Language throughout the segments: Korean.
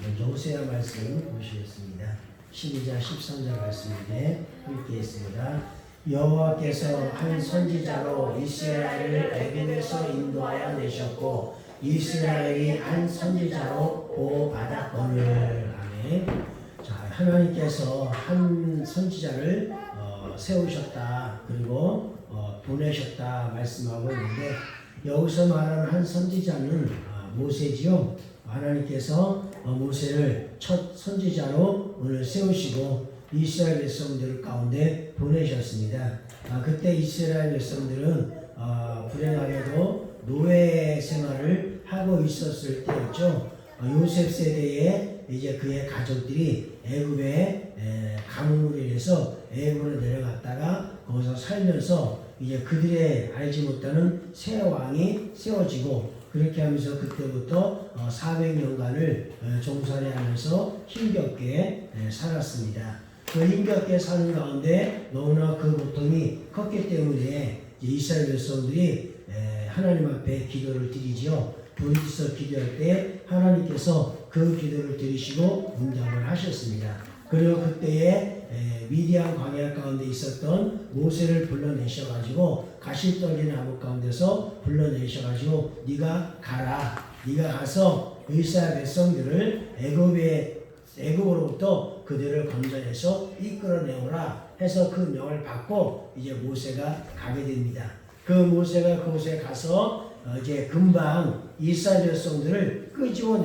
먼저 호세아 말씀 보시겠습니다. 12장 13절 말씀인데 읽겠습니다. 여호와께서 한 선지자로 이스라엘을 애굽에서 인도하여 내셨고 이스라엘이 한 선지자로 보호받았거늘. 아멘. 자, 하나님께서 한 선지자를 세우셨다, 그리고 보내셨다 말씀하고 있는데, 여기서 말하는 한 선지자는 모세지요. 하나님께서 모세를 첫 선지자로 오늘 세우시고 이스라엘 백성들 가운데 보내셨습니다. 그때 이스라엘 백성들은 불행하게도 노예 생활을 하고 있었을 때였죠. 요셉 세대에 이제 그의 가족들이 애굽에 가뭄으로 인해서 애굽으로 내려갔다가 거기서 살면서 이제 그들의 알지 못하는 새 왕이 세워지고, 그렇게 하면서 그때부터 400년간을 종살이 하면서 힘겹게 살았습니다. 그 힘겹게 사는 가운데 너무나 그 고통이 컸기 때문에 이스라엘 백성들이 하나님 앞에 기도를 드리지요. 부르짖어 기도할 때 하나님께서 그 기도를 들으시고 응답을 하셨습니다. 그리고 그때에 미디안 광야 가운데 있었던 모세를 불러내셔가지고 가시떨기 나무 가운데서 불러내셔가지고 네가 가라, 네가 가서 이스라엘 백성들을 애굽으로부터 그들을 건져내서 이끌어내오라 해서 그 명을 받고 이제 모세가 가게 됩니다. 그 모세가 그곳에 가서 이제 금방 이스라엘 백성들을 끄집어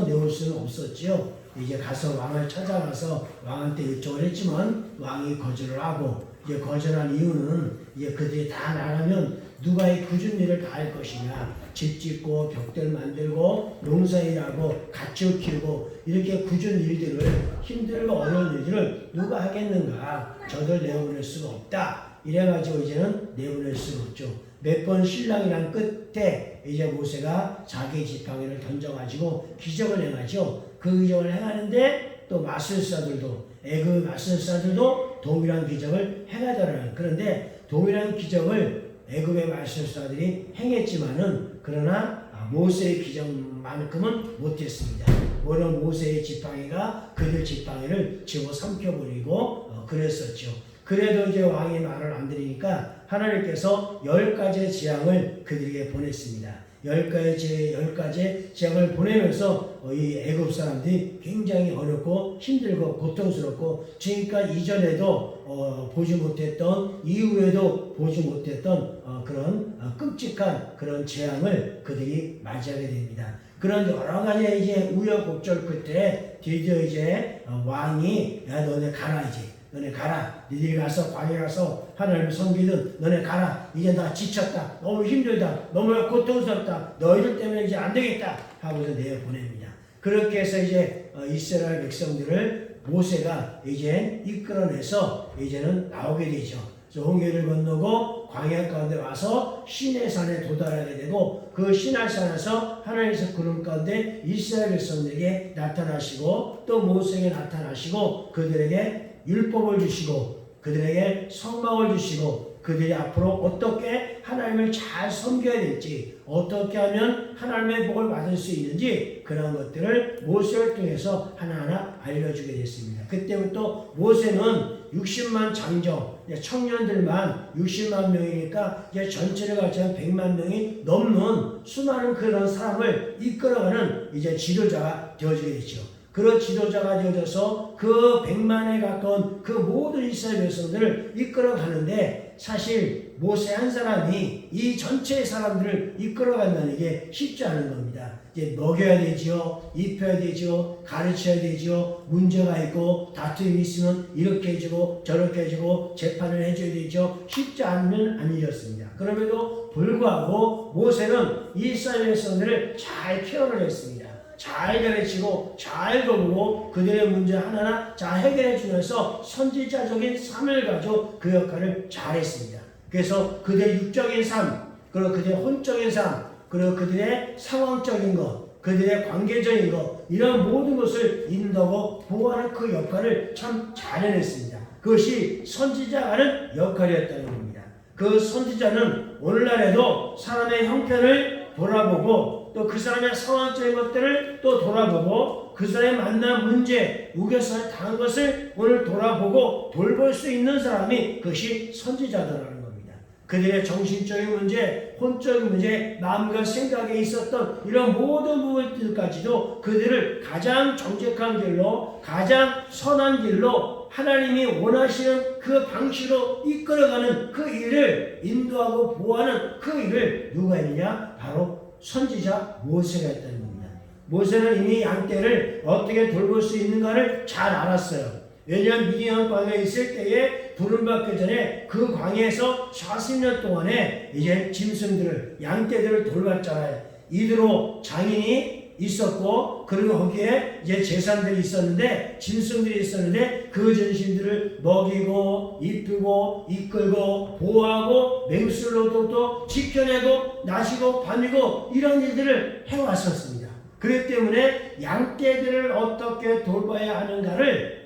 내올 수는 없었죠. 이제 가서 왕을 찾아가서 왕한테 요청을 했지만 왕이 거절을 하고, 이제 거절한 이유는 이제 그들이 다 나가면 누가 이 굳은 일을 다 할 것이냐, 집 짓고 벽들 만들고 농사일하고 가축 키우고 이렇게 굳은 일들을, 힘들고 어려운 일들을 누가 하겠는가, 저들 내보낼 수가 없다 이래가지고 이제는 내보낼 수가 없죠. 몇 번 신랑이란 끝에 이제 모세가 자기 지팡이를 던져가지고 기적을 행하죠. 그 기적을 행하는데 또 마술사들도, 애굽 마술사들도 동일한 기적을 행하더라는. 그런데 동일한 기적을 애굽의 마술사들이 행했지만은 그러나 모세의 기적만큼은 못했습니다. 오히려 모세의 지팡이가 그들 지팡이를 집어삼켜버리고 그랬었죠. 그래도 이제 왕이 말을 안 들으니까 하나님께서 10가지의 재앙을 그들에게 보냈습니다. 10가지 재앙을 보내면서 이 애굽 사람들이 굉장히 어렵고 힘들고 고통스럽고, 지금까지 이전에도 보지 못했던, 이후에도 보지 못했던 그런 끔찍한 그런 재앙을 그들이 맞이하게 됩니다. 그런 여러 가지 이제 우여곡절 끝에 드디어 이제 왕이 야 너네 가라, 이제 너네 가라, 니들이 가서 광야 가서 하나님을 섬기든 너네 가라, 이제 나 지쳤다, 너무 힘들다, 너무 고통스럽다, 너희들 때문에 이제 안 되겠다 하고서 내보냅니다. 그렇게 해서 이제 이스라엘 백성들을 모세가 이제 이끌어내서 이제는 나오게 되죠. 그래서 홍해를 건너고 광야 가운데 와서 시내산에 도달하게 되고, 그 시내산에서 하나님께서 구름 가운데 이스라엘 백성들에게 나타나시고 또 모세에게 나타나시고 그들에게 율법을 주시고 그들에게 성막을 주시고 그들이 앞으로 어떻게 하나님을 잘 섬겨야 될지, 어떻게 하면 하나님의 복을 받을 수 있는지, 그런 것들을 모세를 통해서 하나하나 알려주게 됐습니다. 그때부터 모세는 60만 장정, 청년들만 60만 명이니까 이제 전체를 같이한 100만 명이 넘는 수많은 그런 사람을 이끌어가는 이제 지도자가 되어지게 됐죠. 그런 지도자가 되어져서 그 100만에 가까운 그 모든 이스라엘 백성들을 이끌어가는데, 사실 모세 한 사람이 이 전체 사람들을 이끌어간다는 게 쉽지 않은 겁니다. 이제 먹여야 되지요, 입혀야 되지요, 가르쳐야 되지요, 문제가 있고 다툼이 있으면 이렇게 해주고 저렇게 해주고 재판을 해줘야 되죠. 쉽지 않은 일이었습니다. 그럼에도 불구하고 모세는 이스라엘 백성들을 잘 케어를 했습니다. 잘 가르치고 잘 돕고 그들의 문제 하나하나 잘 해결해 주면서 선지자적인 삶을 가지고 그 역할을 잘했습니다. 그래서 그들의 육적인 삶, 그리고 그들의 혼적인 삶, 그리고 그들의 상황적인 것, 그들의 관계적인 것, 이런 모든 것을 인도하고 보호하는 그 역할을 참 잘 해냈습니다. 그것이 선지자가 하는 역할이었다는 겁니다. 그 선지자는 오늘날에도 사람의 형편을 돌아보고 또 그 사람의 상황적인 것들을 또 돌아보고 그 사람의 만난 문제, 우겨서 당한 것을 오늘 돌아보고 돌볼 수 있는 사람이 그것이 선지자다라는 겁니다. 그들의 정신적인 문제, 혼적인 문제, 마음과 생각에 있었던 이런 모든 부분들까지도 그들을 가장 정직한 길로, 가장 선한 길로 하나님이 원하시는 그 방식으로 이끌어가는 그 일을 인도하고 보호하는 그 일을 누가 했느냐? 바로 선지자 모세가 했다는 겁니다. 모세는 이미 양떼를 어떻게 돌볼 수 있는가를 잘 알았어요. 왜냐하면 미디안 광야에 있을 때에 부름받기 전에 그 광야에서 40년 동안에 이제 짐승들을, 양떼들을 돌봤잖아요. 이대로 장인이 있었고, 그리고 거기에 이제 제사들이 있었는데, 짐승들이 있었는데, 그 전신들을 먹이고, 이쁘고, 이끌고, 보호하고, 맹술로도 또 지켜내고, 나시고, 밤이고, 이런 일들을 해왔었습니다. 그렇기 때문에 양떼들을 어떻게 돌봐야 하는가를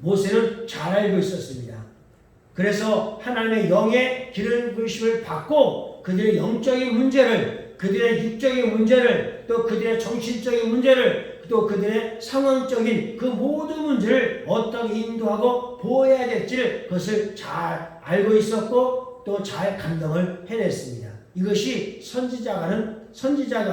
모세는 잘 알고 있었습니다. 그래서 하나님의 영의 기름 부으심을 받고 그들의 영적인 문제를, 그들의 육적인 문제를, 또 그들의 정신적인 문제를, 또 그들의 상황적인 그 모든 문제를 어떻게 인도하고 보호해야 될지를 그것을 잘 알고 있었고 또 잘 감당을 해냈습니다. 이것이 선지자가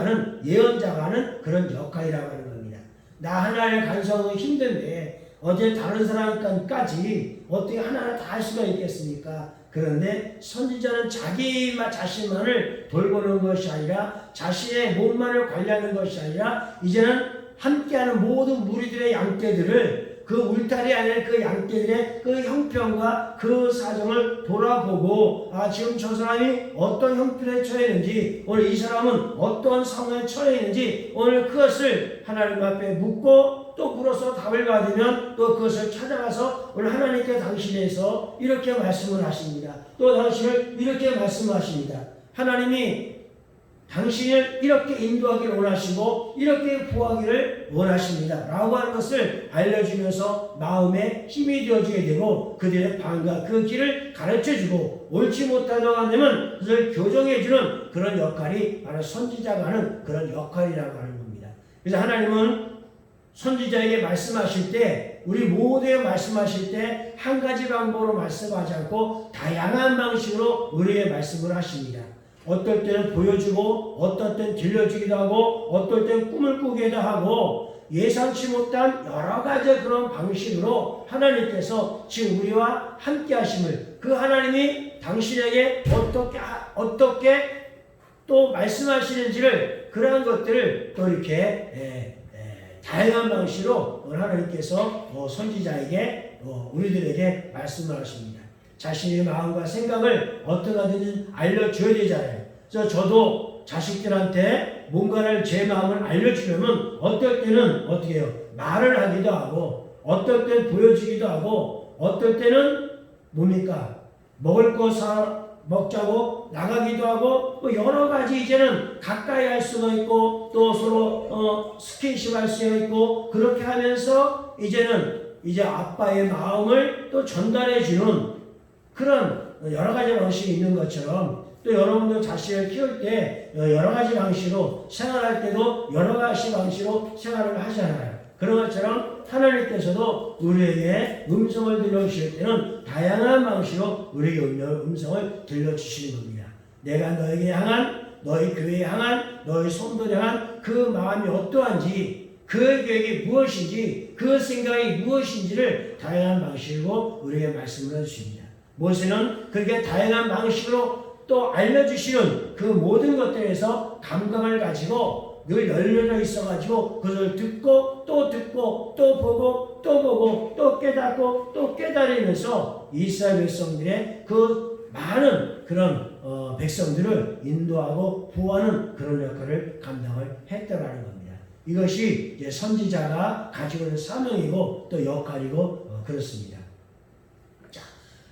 하는 예언자가 하는 그런 역할이라고 하는 겁니다. 나 하나의 간성은 힘든데 어제 다른 사람까지 어떻게 하나를 다 할 수가 있겠습니까? 그런데 선지자는 자기 자신만을 돌보는 것이 아니라 자신의 몸만을 관리하는 것이 아니라 이제는 함께하는 모든 무리들의 양떼들을 그 울타리 안에 그 양떼들의 그 형편과 그 사정을 돌아보고 지금 저 사람이 어떤 형편에 처해 있는지, 오늘 이 사람은 어떤 상황에 처해 있는지 오늘 그것을 하나님 앞에 묻고 또 물어서 답을 받으면 또 그것을 찾아가서 오늘 하나님께 당신에서 이렇게 말씀을 하십니다. 또 당신을 이렇게 말씀하십니다. 하나님이 당신을 이렇게 인도하기를 원하시고 이렇게 구하기를 원하십니다 라고 하는 것을 알려주면서 마음에 힘이 되어주게 되고 그들의 방과 그 길을 가르쳐주고 옳지 못하다고 하면 그것을 교정해주는 그런 역할이 바로 선지자가 하는 그런 역할이라고 하는 겁니다. 그래서 하나님은 선지자에게 말씀하실 때, 우리 모두에 말씀하실 때 한 가지 방법으로 말씀하지 않고 다양한 방식으로 우리에게 말씀을 하십니다. 어떨 때는 보여주고, 어떨 때는 들려주기도 하고, 어떨 때는 꿈을 꾸기도 하고, 예상치 못한 여러 가지 그런 방식으로 하나님께서 지금 우리와 함께 하심을, 그 하나님이 당신에게 어떻게 또 말씀하시는지를, 그러한 것들을 또 이렇게 다양한 방식으로 하나님께서 선지자에게 우리들에게 말씀을 하십니다. 자신의 마음과 생각을 어떻게 하든지 알려줘야 되잖아요. 그래서 저도 자식들한테 뭔가를 제 마음을 알려주려면 어떨 때는 어떻게 해요? 말을 하기도 하고, 어떨 때는 보여주기도 하고, 어떨 때는 뭡니까? 먹을 거 먹자고 나가기도 하고, 또 여러 가지 이제는 가까이 할 수가 있고, 또 서로 스킨십 할 수가 있고, 그렇게 하면서 이제 아빠의 마음을 또 전달해 주는 그런 여러 가지 방식이 있는 것처럼, 또 여러분도 자신을 키울 때 여러 가지 방식으로 생활할 때도 여러 가지 방식으로 생활을 하잖아요. 그런 것처럼 하나님께서도 우리에게 음성을 들려주실 때는 다양한 방식으로 우리에게 음성을 들려주시는 겁니다. 내가 너에게 향한, 너희 교회에 향한, 너희 성도에 향한 그 마음이 어떠한지, 그 계획이 무엇인지, 그 생각이 무엇인지를 다양한 방식으로 우리에게 말씀을 해주십니다. 모세는 그렇게 다양한 방식으로 또 알려주시는 그 모든 것들에서 감각을 가지고 늘 열려져 있어가지고 그것을 듣고 또 보고 또 깨닫고 또 깨달으면서 이스라엘 백성들의 그 많은 그런 백성들을 인도하고 보호하는 그런 역할을 감당을 했더라는 겁니다. 이것이 이제 선지자가 가지고 있는 사명이고 또 역할이고 그렇습니다. 자,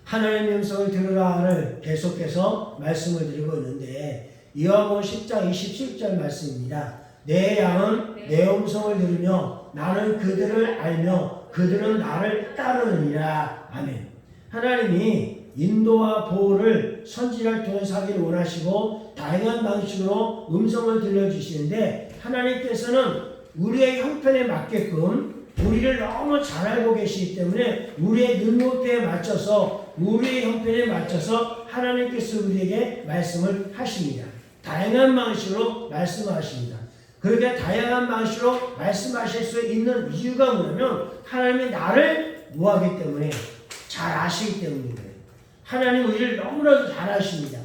하나님의 음성을 들으라를 계속해서 말씀을 드리고 있는데 요한복음 10장 27절 말씀입니다. 내 양은 내 음성을 들으며 나는 그들을 알며 그들은 나를 따르느니라. 아멘. 하나님이 인도와 보호를 선지자를 통해서 하기를 원하시고 다양한 방식으로 음성을 들려주시는데 하나님께서는 우리의 형편에 맞게끔 우리를 너무 잘 알고 계시기 때문에 우리의 눈높이에 맞춰서 우리의 형편에 맞춰서 하나님께서 우리에게 말씀을 하십니다. 다양한 방식으로 말씀하십니다. 그렇게 다양한 방식으로 말씀하실 수 있는 이유가 뭐냐면 하나님이 나를 뭐하기 때문에 잘 아시기 때문이에요. 하나님 우리를 너무나도 잘 아십니다.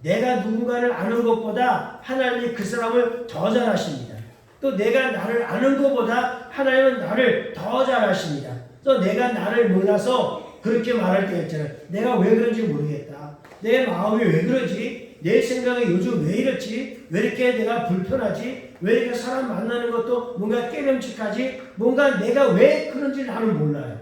내가 누군가를 아는 것보다 하나님이 그 사람을 더 잘 아십니다. 또 내가 나를 아는 것보다 하나님은 나를 더 잘 아십니다. 또 내가 나를 몰라서 그렇게 말할 때가 있잖아요. 내가 왜 그런지 모르겠다. 내 마음이 왜 그러지? 내 생각이 요즘 왜 이렇지? 왜 이렇게 내가 불편하지? 왜 이렇게 사람 만나는 것도 뭔가 깨름직하지? 뭔가 내가 왜 그런지 나는 몰라요.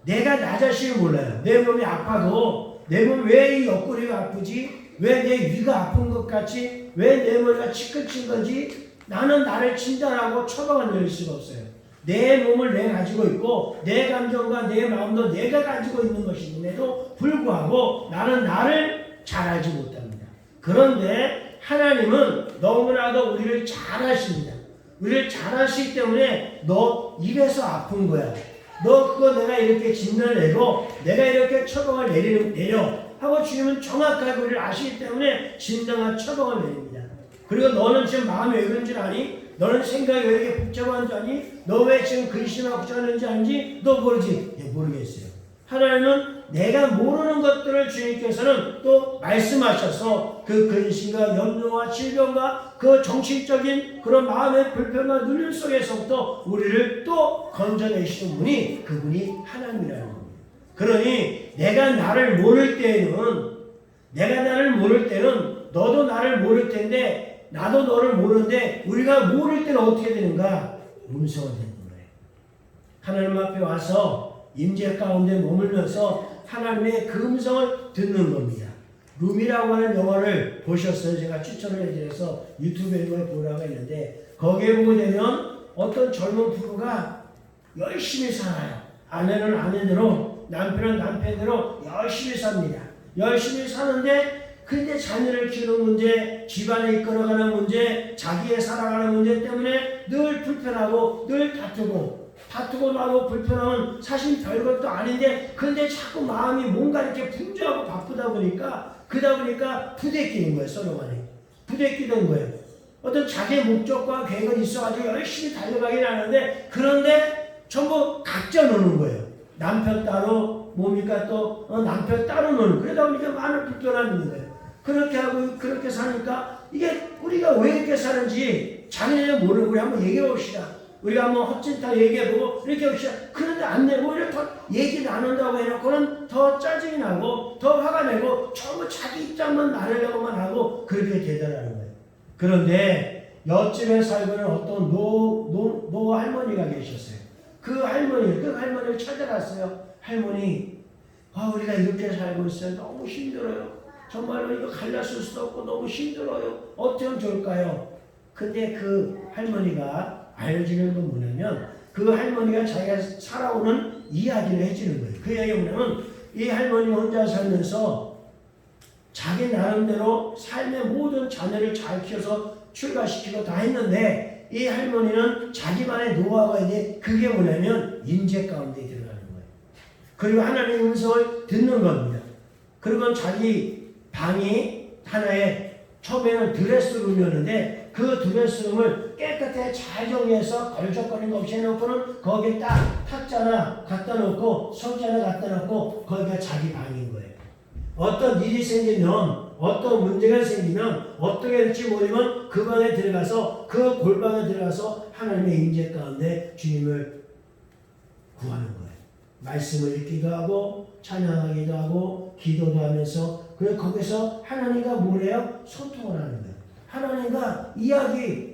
내가 나 자신을 몰라요. 내 몸이 아파도 내 몸 왜 이 옆구리가 아프지? 왜 내 위가 아픈 것 같지? 왜 내 머리가 치크친 건지 나는 나를 진단하고 처방을 내릴 수가 없어요. 내 몸을 내가 가지고 있고 내 감정과 내 마음도 내가 가지고 있는 것임에도 불구하고 나는 나를 잘 알지 못합니다. 그런데 하나님은 너무나도 우리를 잘 아십니다. 우리를 잘 아시기 때문에 너 입에서 아픈 거야. 너 그거 내가 이렇게 진단을 내고 내가 이렇게 처방을 내려 하고 주님은 정확하게 우리를 아시기 때문에 진단과 처방을 내립니다. 그리고 너는 지금 마음이 왜 그런지 아니? 너는 생각이 왜 이렇게 복잡한 줄 아니? 너 왜 지금 근심하고 자는지 아는지 너 모르지? 모르겠어요. 하나님은 내가 모르는 것들을 주님께서는 또 말씀하셔서 그 근심과 염려와 질병과 그 정신적인 그런 마음의 불편과 눌림 속에서부터 우리를 또 건져내시는 분이 그분이 하나님이라는 겁니다. 그러니 내가 나를 모를 때는 너도 나를 모를 텐데 나도 너를 모르는데 우리가 모를 때는 어떻게 되는가? 음성을 듣는 거예요. 하나님 앞에 와서 임재 가운데 머물면서 하나님의 그 음성을 듣는 겁니다. 룸이라고 하는 영화를 보셨어요? 제가 추천을 해드려서 유튜브에 보라고 했는데 거기에 보게 되면 어떤 젊은 부부가 열심히 살아요. 아내는 아내대로 남편은 남편대로 열심히 삽니다. 열심히 사는데 근데 자녀를 키우는 문제, 집안을 이끌어가는 문제, 자기의 살아가는 문제 때문에 늘 불편하고 늘 다투고 나고 불편하면 사실 별것도 아닌데 근데 자꾸 마음이 뭔가 이렇게 분주하고 바쁘다 보니까 부대끼는 거예요. 서로 간에 부대끼는 거예요. 어떤 자기의 목적과 계획은 있어가지고 열심히 달려가긴 하는데 그런데 전부 각자 노는 거예요. 남편 따로 뭡니까 또 남편 따로 노는 그러다 보니까 많은 불편함이 있는 거예요. 그렇게 하고 그렇게 사니까 이게 우리가 왜 이렇게 사는지 자기네는 모르고 우리 한번 얘기해 봅시다. 우리가 한번 헛짓다 얘기해보고 이렇게 봅시다. 그런데 안 내고 오히려 더 얘기 나눈다고 해놓고는 더 짜증이 나고 더 화가 내고 전부 자기 입장만 나누려고만 하고 그렇게 되더라는 거예요. 그런데 옆집에 살고 있는 어떤 노 할머니가 계셨어요. 그 할머니를 찾아갔어요. 할머니, 우리가 이렇게 살고 있어요. 너무 힘들어요. 정말로 이거 갈라쓸 수도 없고 너무 힘들어요. 어떻게 하면 좋을까요? 근데 그 할머니가 알려주는 건 뭐냐면 그 할머니가 자기가 살아오는 이야기를 해주는 거예요. 그 이야기가 뭐냐면 이 할머니 혼자 살면서 자기 나름대로 삶의 모든 자녀를 잘 키워서 출가시키고 다 했는데 이 할머니는 자기만의 노하우가 있는데 그게 뭐냐면 임재 가운데 들어가는 거예요. 그리고 하나님의 음성을 듣는 겁니다. 그리고 자기 방이 하나의 처음에는 드레스룸이었는데 그 드레스룸을 깨끗하게 잘 정리해서 걸적거리는 거 없이 해놓고는 거기에 딱 탁자 하나 갖다 놓고 성기 하나 갖다 놓고 거기가 자기 방인 거예요. 어떤 일이 생기면 어떤 문제가 생기면 어떻게 될지 모르면 그 방에 들어가서 그 골방에 들어가서 하나님의 임재 가운데 주님을 구하는 거예요. 말씀을 읽기도 하고 찬양하기도 하고 기도도 하면서 그래서 거기서 하나님과 뭐래요? 소통을 하는 거예요. 하나님과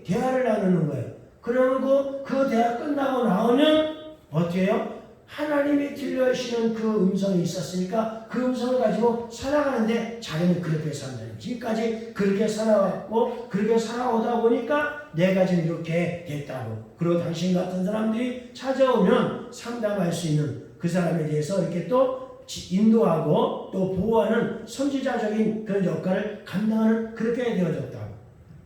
대화를 나누는 거예요. 그러고 그 대화 끝나고 나오면 어떻게 해요? 하나님이 들려주시는 그 음성이 있었으니까 그 음성을 가지고 살아가는데 자기는 그렇게 산다는 거예요. 지금까지 그렇게 살아왔고 그렇게 살아오다 보니까 내가 지금 이렇게 됐다고. 그리고 당신 같은 사람들이 찾아오면 상담할 수 있는 그 사람에 대해서 이렇게 또 인도하고 또 보호하는 선지자적인 그런 역할을 감당하는 그렇게 되어졌다고.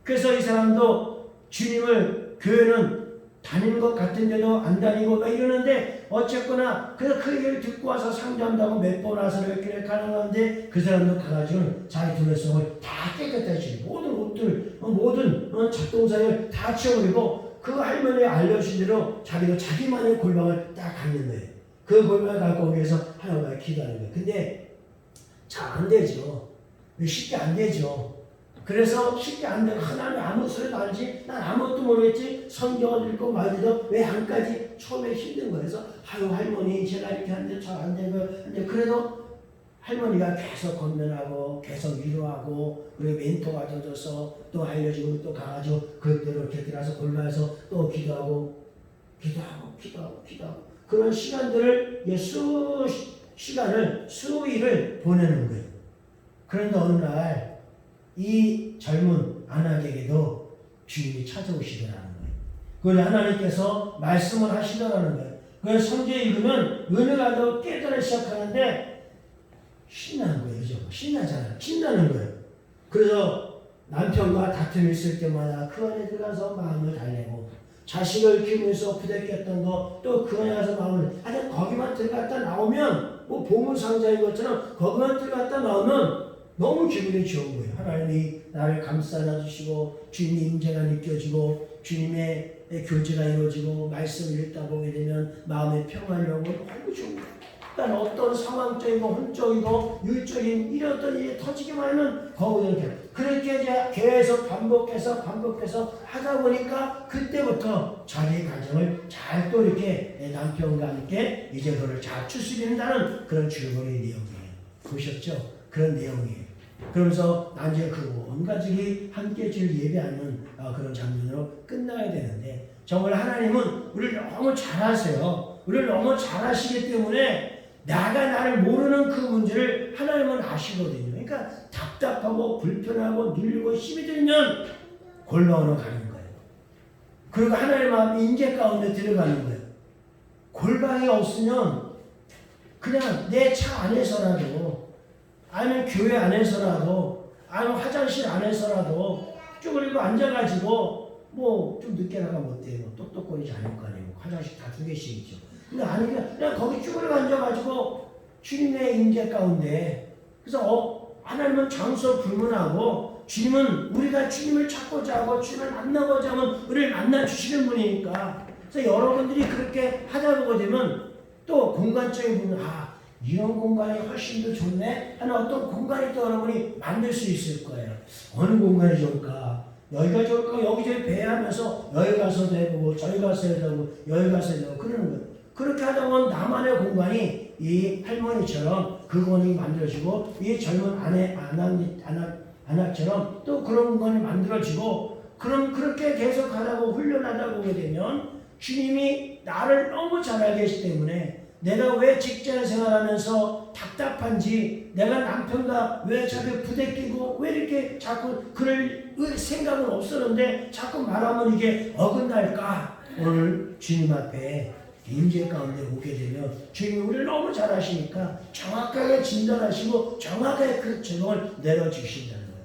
그래서 이 사람도 주님을 교회는 다니는 것 같은데도 안 다니고 막 이러는데 어쨌거나 그래서 그 얘기를 듣고 와서 상담한다고 몇 번 와서 이렇게 가능한데 그 사람도 가가지고 자기 둘레속을 다 깨끗하게 모든 옷들 모든 잡동사를 다 치워버리고 그 할머니의 알려준 대로 자기도 자기만의 골방을 딱 갖는 거예요. 그 골방을 갖고 오기 위해서 하나님께 기도하는 거예요. 근데 잘 안 되죠. 쉽게 안 되죠. 그래서 쉽게 안 되고 하나님 아무 소리도 안 하지 난 아무것도 모르겠지 성경을 읽고 말해도 왜 한 가지 처음에 힘든 거예요. 그래서 아유 할머니 제가 이렇게 하는데 잘 안 되고 근데 그래도 할머니가 계속 건면하고 계속 위로하고 그리고 멘토가 져줘서 또 알려주고 또 가가지고 그대로 이렇게 들어가서 골라서 또 기도하고 그런 시간들을 수일을 보내는 거예요. 그런데 어느 날 이 젊은 아낙에게도 주님이 찾아오시더라는 거예요. 그걸 하나님께서 말씀을 하시더라는 거예요. 그래서 성경에 읽으면 은혜가 더 깨달아 시작하는데 신나는 거예요. 그죠? 신나는 거예요. 그래서 남편과 다툼이 있을 때마다 그 안에 들어가서 마음을 달래고 자식을 키우면서 부대꼈던 거 또 그 안에 가서 마음을 아니 거기만 들어갔다 나오면 뭐 보물상자인 것처럼 거기만 들어갔다 나오면 너무 기분이 좋은 거예요. 하나님이 나를 감싸 주시고 주님의 임재가 느껴지고 주님의 교제가 이루어지고 말씀을 읽다 보게 되면 마음의 평안이 오고 너무 좋은 거예요. 그러니까 어떤 상황적이고 혼적이고 율적인 이런 어떤 일이 터지기만 하면 거기서 그렇게 이제 계속 반복해서 하다 보니까 그때부터 자기의 가정을 잘 또 이렇게 남편과 함께 이제 그를 잘 추스린다는 그런 즐거움의 내용이에요. 보셨죠? 그런 내용이에요. 그러면서 나중에 그 온 가족이 함께 주를 예배하는 그런 장면으로 끝나야 되는데 정말 하나님은 우리를 너무 잘하세요. 우리를 너무 잘하시기 때문에 나를 모르는 그 문제를 하나님은 아시거든요. 그러니까 답답하고 불편하고 눌리고 힘이 들면 골방으로 가는 거예요. 그리고 하나님 앞에 인재 가운데 들어가는 거예요. 골방이 없으면 그냥 내 차 안에서라도 아니면 교회 안에서라도 아니면 화장실 안에서라도 쭈그리고 앉아가지고 뭐 좀 늦게 나가면 어때요? 똑똑거리지 않을 거 아니에요. 화장실 다 2개씩 있죠. 근데 아니면 그냥 거기 쭈그리고 앉아가지고 주님의 임재 가운데 그래서 하나님은 장소 불문하고 주님은 우리가 주님을 찾고자 하고 주님을 만나고자 하면 우리를 만나 주시는 분이니까 그래서 여러분들이 그렇게 하다 보게 되면 또 공간적인 부분 이런 공간이 훨씬 더 좋네 하는 어떤 공간이 또 여러분이 만들 수 있을 거예요. 어느 공간이 좋을까? 여기가 좋을까? 여기저기 배회하면서 여기 가서도 해보고 저기 가서 해보고 여기 가서 해보고 그러는 거예요. 그렇게 하다 보면 나만의 공간이 이 할머니처럼 그 공간이 만들어지고 이 젊은 아낙처럼 또 그런 공간이 만들어지고 그럼 그렇게 계속 하다 보고 훈련하다 보게 되면 주님이 나를 너무 잘 알게 계시기 때문에 내가 왜 직장 생활하면서 답답한지 내가 남편과 왜 자꾸 부대끼고 왜 이렇게 자꾸 그럴 생각은 없었는데 자꾸 말하면 이게 어긋날까? 오늘 주님 앞에 임재 가운데 오게 되면 주님이 우리를 너무 잘 아시니까 정확하게 진단하시고 정확하게 그 적용을 내려주신다는 거예요.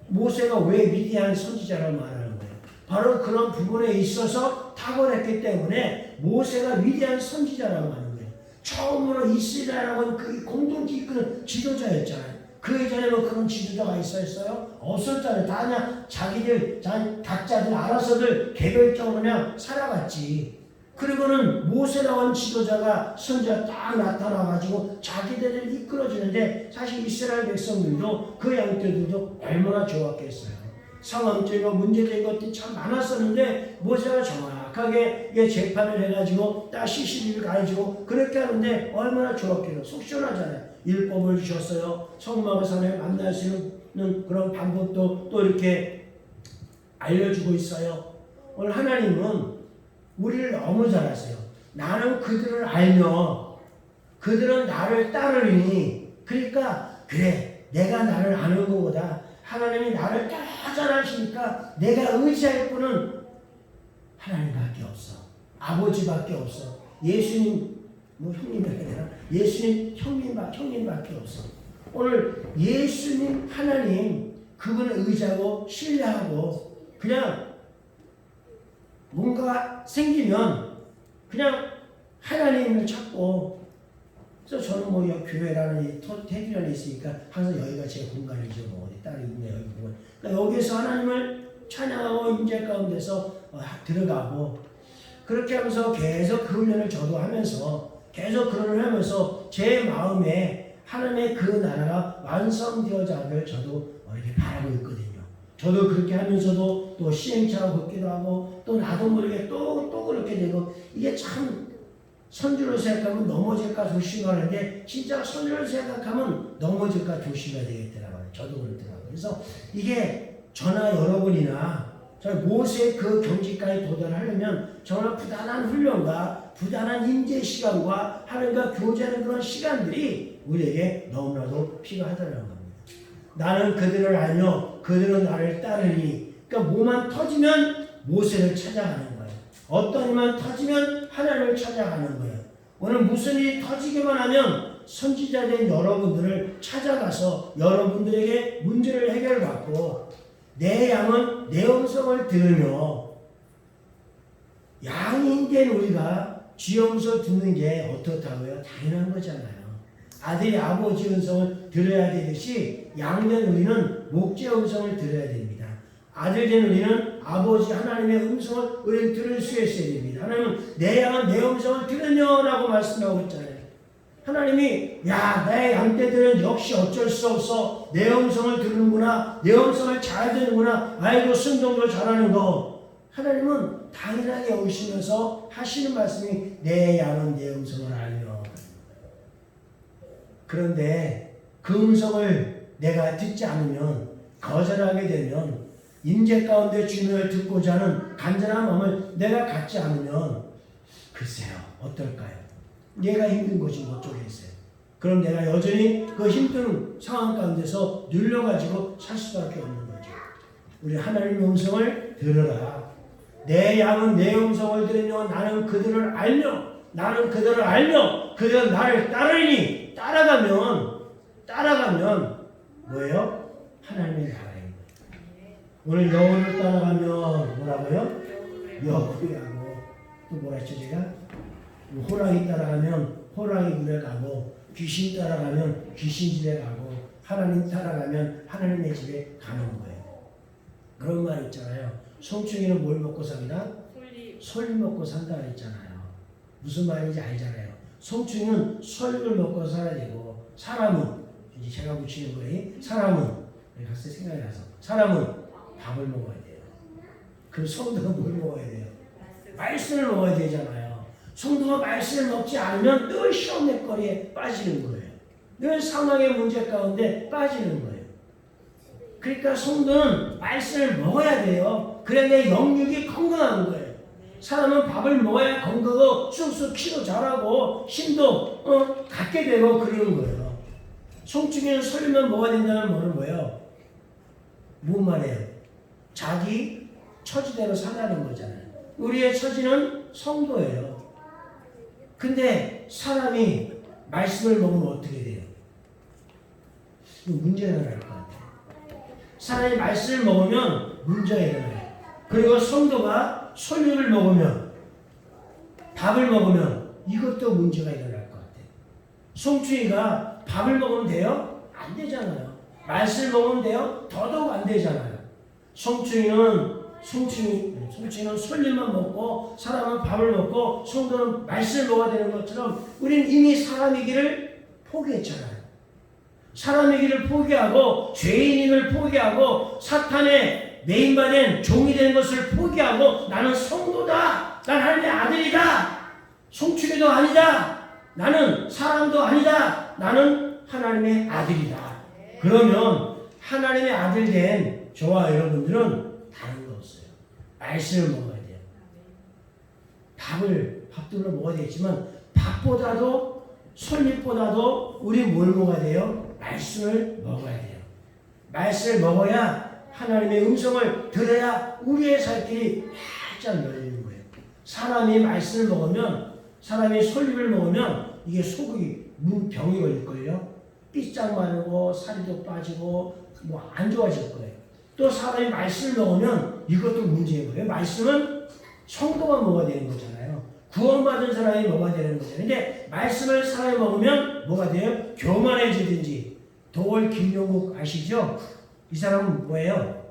모세가 왜 위대한 선지자라고 말하는 거예요? 바로 그런 부분에 있어서 탁월했기 때문에 모세가 위대한 선지자라고 하는 거예요. 처음으로 이스라엘은 그 공동체 이끄는 지도자였잖아요. 그 이전에 뭐 그런 지도자가 있었어요? 없었잖아요. 다 그냥 자기들, 각자들 알아서들 개별적으로 그냥 살아갔지. 그리고는 모세라는 지도자가 선지자 딱 나타나가지고 자기들을 이끌어주는데 사실 이스라엘 백성들도 그 양떼들도 얼마나 좋았겠어요. 상황적이고 문제적인 것들이 참 많았었는데 모세가 정확하게 재판을 해가지고 딱 시시비를 가해주고 그렇게 하는데 얼마나 좋았겠어요. 속 시원하잖아요. 율법을 주셨어요. 성막을 산에 만날 수 있는 그런 방법도 또 이렇게 알려주고 있어요. 오늘 하나님은 우리를 너무 잘 아세요. 나는 그들을 알며 그들은 나를 따르리니 그러니까 그래 내가 나를 아는 것보다 하나님이 나를 더 잘 아시니까 내가 의지할 분은 하나님밖에 없어. 아버지밖에 없어. 예수님 뭐 형님이 해야 되나? 예수님 형님밖에 없어. 오늘 예수님 하나님 그분을 의지하고 신뢰하고 그냥 뭔가 생기면 그냥 하나님을 찾고. 그래서 저는 뭐 교회라는 이 테두리 있으니까 항상 여기가 제 공간이죠. 뭐 어디 딸이 있네 여기 공간. 그러니까 여기서 하나님을 찬양하고 임재 가운데서 들어가고 그렇게 하면서 계속 그 훈련을 저도 하면서 계속 그런 훈련을 하면서 제 마음에 하나님의 그 나라가 완성되어자를 저도 이렇게 바라고 있거든요. 저도 그렇게 하면서도 또 시행착오 걷기도 하고 또 나도 모르게 또 그렇게 되고 이게 참 선주를 생각하면 넘어질까 조심하는데 진짜 선주를 생각하면 넘어질까 조심해야 되겠더라고요. 저도 그렇더라고요. 그래서 이게 저나 여러분이나 모세의 그 경지까지 도달하려면 정말 부단한 훈련과 부단한 임재 시간과 하나님과 교제하는 그런 시간들이 우리에게 너무나도 필요하다는 겁니다. 나는 그들을 알며 그들은 나를 따르니. 그러니까 뭐만 터지면 모세를 찾아가는 거예요. 어떤 일만 터지면 하나님을 찾아가는 거예요. 오늘 무슨 일이 터지기만 하면 선지자된 여러분들을 찾아가서 여러분들에게 문제를 해결받고 내 양은 내 음성을 들으며 양인 된 우리가 쥐 음성을 듣는 게 어떻다고요? 당연한 거잖아요. 아들이 아버지 음성을 들어야 되듯이 양된 우리는 목자의 음성을 들어야 됩니다. 아들된 우리는 아버지 하나님의 음성을 우리는 들을 수 있어야 됩니다. 하나님은 내 양은 내 음성을 들으며라고 말씀하고 있잖아요. 하나님이 내 양떼들은 역시 어쩔 수 없어 내 음성을 듣는구나, 내 음성을 잘 듣는구나, 아이고 순종도 잘하는 거. 하나님은 당연하게 오시면서 하시는 말씀이 내 양은 내 음성을 알며. 그런데 그 음성을 내가 듣지 않으면 거절하게 되면 임재 가운데 주님을 듣고자 하는 간절한 마음을 내가 갖지 않으면 글쎄요 어떨까요? 내가 힘든 것이 뭐 어쩌겠어요. 그럼 내가 여전히 그 힘든 상황 가운데서 눌려가지고 살 수밖에 없는 거죠. 우리 하나님의 음성을 들으라. 내 양은 내 음성을 들으며 나는 그들을 알며 그들은 나를 따르니. 따라가면 뭐예요? 하나님의 나라입니다. 오늘 여호를 따라가면 뭐라고요? 여호야고 또 뭐라 했죠 제가? 호랑이 따라가면 호랑이 굴에 가고 귀신 따라가면 귀신 집에 가고 하나님 따라가면 하나님의 집에 가는 거예요. 그런 말 있잖아요. 송충이는 뭘 먹고 삽니다? 솔잎 먹고 산다 그랬잖아요. 무슨 말인지 알잖아요. 송충이는 솔잎을 먹고 살아야 되고 사람은 이제 제가 붙이는 거예요. 사람은 갑자기 생각이 나서 사람은 밥을 먹어야 돼요. 그럼 성도는 뭘 먹어야 돼요? 말씀을 먹어야 되잖아요. 성도가 말씀을 먹지 않으면 늘 시험내거리에 빠지는 거예요. 늘 상황의 문제 가운데 빠지는 거예요. 그러니까 성도는 말씀을 먹어야 돼요. 그래야 내 영육이 건강한 거예요. 사람은 밥을 먹어야 건강하고 쑥쑥 키도 자라고 힘도 갖게 되고 그러는 거예요. 송충이는 설리면 먹어야 된다는 말은 뭐예요? 뭔 말이에요? 자기 처지대로 살라는 거잖아요. 우리의 처지는 성도예요. 근데 사람이 말씀을 먹으면 어떻게 돼요? 문제가 일어날 것 같아요. 사람이 말씀을 먹으면 문제가 일어나요. 그리고 성도가 솔잎을 먹으면 밥을 먹으면 이것도 문제가 일어날 것 같아요. 송충이가 밥을 먹으면 돼요? 안 되잖아요. 말씀을 먹으면 돼요? 더더욱 안 되잖아요. 송충이는 솔잎만 먹고 사람은 밥을 먹고 성도는 말씀을 먹어야 되는 것처럼 우리는 이미 사람이기를 포기했잖아요. 사람이기를 포기하고 죄인임을 포기하고 사탄의 매인받은 종이 되는 것을 포기하고 나는 성도다. 난 하나님의 아들이다. 송충이도 아니다. 나는 사람도 아니다. 나는 하나님의 아들이다. 그러면 하나님의 아들 된 저와 여러분들은 다른 거 없어요. 말씀을 먹어야 돼요. 밥들로 먹어야 되겠지만 밥보다도 솔잎보다도 우리 뭘 먹어야 돼요? 말씀을 먹어야 돼요. 말씀을 먹어야 하나님의 음성을 들어야 우리의 살 길이 활짝 열리는 거예요. 사람이 말씀을 먹으면 사람이 솔잎을 먹으면 이게 속이 병이 걸릴걸요. 삐짝 마르고 살도 빠지고 뭐 안 좋아질 거예요. 또 사람이 말씀을 먹으면 이것도 문제인 거예요. 말씀은 성도가 먹어야 되는 거잖아요. 구원받은 사람이 먹어야 되는 거잖아요. 근데 말씀을 사람이 먹으면 뭐가 돼요? 교만해지든지. 도월 김용국 아시죠? 이 사람은 뭐예요?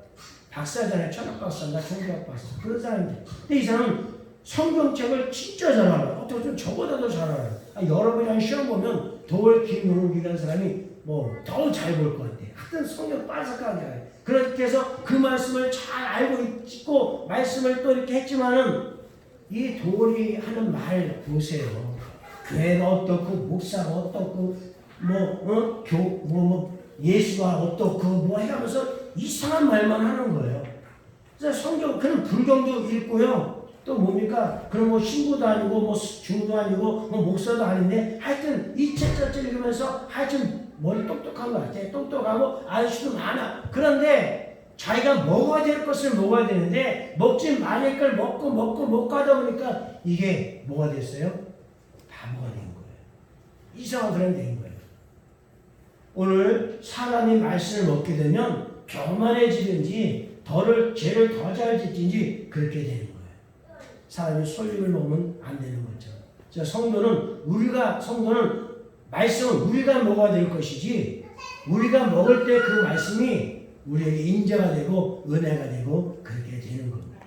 박사잖아요. 천학 박사인가 종교학 박사. 그런 사람인데. 근데 이 사람은 성경책을 진짜 잘 알아요. 어떻게 좀 저보다도 잘 알아요. 여러분이랑 시험 보면 도월 김용국이라는 사람이 뭐 더 잘 볼 것 같아요. 하여튼 성경 빠삭하게 알아요. 그렇게 해서 그 말씀을 잘 알고 있고 말씀을 또 이렇게 했지만은 이 도월이 하는 말 보세요. 교회가 어떻고 목사가 어떻고 예수가 어떻고 뭐 해가면서 이상한 말만 하는 거예요. 그래서 성경 그런 불경도 읽고요. 또 뭡니까? 그런 뭐 신부도 아니고 뭐 중도 아니고 뭐 목사도 아닌데 하여튼 이 책자체 읽으면서 하여튼 머리 똑똑한 것 같아. 똑똑하고 아저씨도 많아. 그런데 자기가 먹어야 될 것을 먹어야 되는데 먹지 말을 걸 먹고 못 가다 보니까 이게 뭐가 됐어요? 바보가 된 거예요. 이상한 사람이 된 거예요. 오늘 사람이 말씀을 먹게 되면 교만해지든지 죄를 더 잘 짓든지 그렇게 되는 거예요. 사람이 솔잎을 먹으면 안 되는 거죠. 성도는 말씀은 우리가 먹어야 될 것이지 우리가 먹을 때 그 말씀이 우리에게 인자가 되고 은혜가 되고 그렇게 되는 겁니다.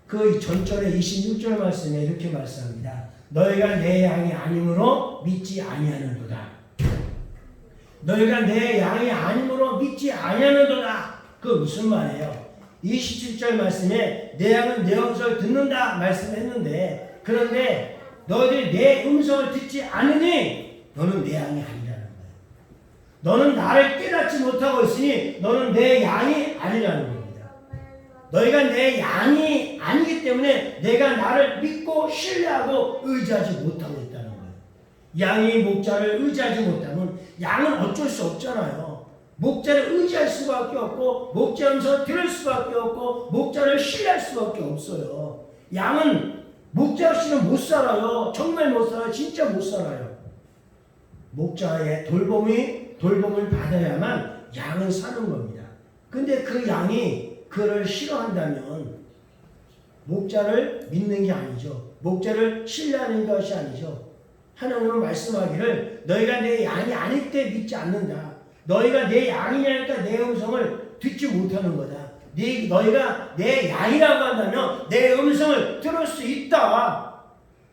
그 전절의 26절 말씀에 이렇게 말씀합니다. 너희가 내 양이 아니므로 믿지 아니하는도다. 너희가 내 양이 아니므로 믿지 아니하는도다. 그 무슨 말이에요? 27절 말씀에 내 양은 내 음성을 듣는다 말씀했는데 그런데 너희들이 내 음성을 듣지 않으니 너는 내 양이 아니라는 거예요. 너는 나를 깨닫지 못하고 있으니 너는 내 양이 아니라는 겁니다. 너희가 내 양이 아니기 때문에 내가 나를 믿고 신뢰하고 의지하지 못하고 있다는 거예요. 양이 목자를 의지하지 못하면 양은 어쩔 수 없잖아요. 목자를 의지할 수밖에 없고 목자 음성을 들을 수밖에 없고 목자를 신뢰할 수밖에 없어요. 양은 목자 없이는 못 살아요. 정말 못 살아요. 진짜 못 살아요. 목자의 돌봄을 받아야만 양은 사는 겁니다. 근데 그 양이 그를 싫어한다면 목자를 믿는 게 아니죠. 목자를 신뢰하는 것이 아니죠. 하나님은 말씀하기를 너희가 내 양이 아닐 때 믿지 않는다. 너희가 내 양이냐니까 내 음성을 듣지 못하는 거다. 너희가 내 양이라고 한다면 내 음성을 들을 수 있다.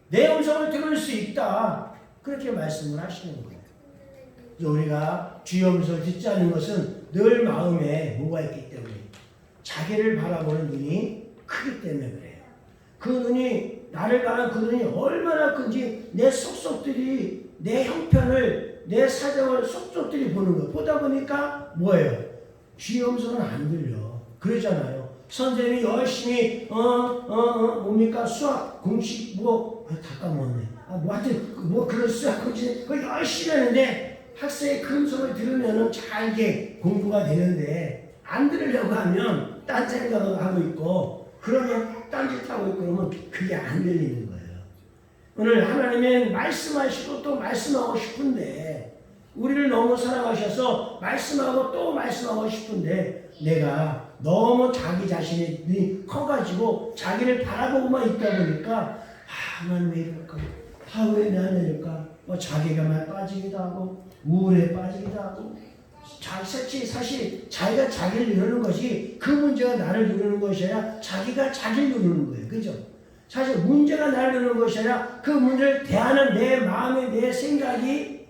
내 음성을 들을 수 있다. 그렇게 말씀을 하시는 거예요. 우리가 주의 음성을 듣지 않는 것은 늘 마음에 뭐가 있기 때문에 자기를 바라보는 눈이 크기 때문에 그래요. 그 눈이 나를 바라는 그 눈이 얼마나 큰지 내 속속들이 내 형편을 내 사정을 속속들이 보는 거예요. 보다 보니까 뭐예요? 주의 음성은 안 들려. 그러잖아요. 선생님이 열심히 뭡니까 수학 공식 다 까먹었네. 하여튼 그런 수학 공식 그걸 열심히 하는데 학생의 그 음성을 들으면은 잘 이게 공부가 되는데 안 들으려고 하면 딴 생각을 하고 있고 그러면 딴짓하고 있고 그러면 그게 안 들리는 거예요. 오늘 하나님은 말씀하시고 또 말씀하고 싶은데 우리를 너무 사랑하셔서 말씀하고 또 말씀하고 싶은데 내가 너무 자기 자신이 커가지고 자기를 바라보고만 있다 보니까 난 왜 이럴까? 왜 나는 이럴까? 자기가 말 빠지기도 하고 우울에 빠지기도 하고 사실 자기가 자기를 누르는 것이 그 문제가 나를 누르는 것이 아니라 자기가 자기를 누르는 거예요. 그죠? 사실 문제가 나를 누르는 것이 아니라 그 문제를 대하는 내 마음의 내 생각이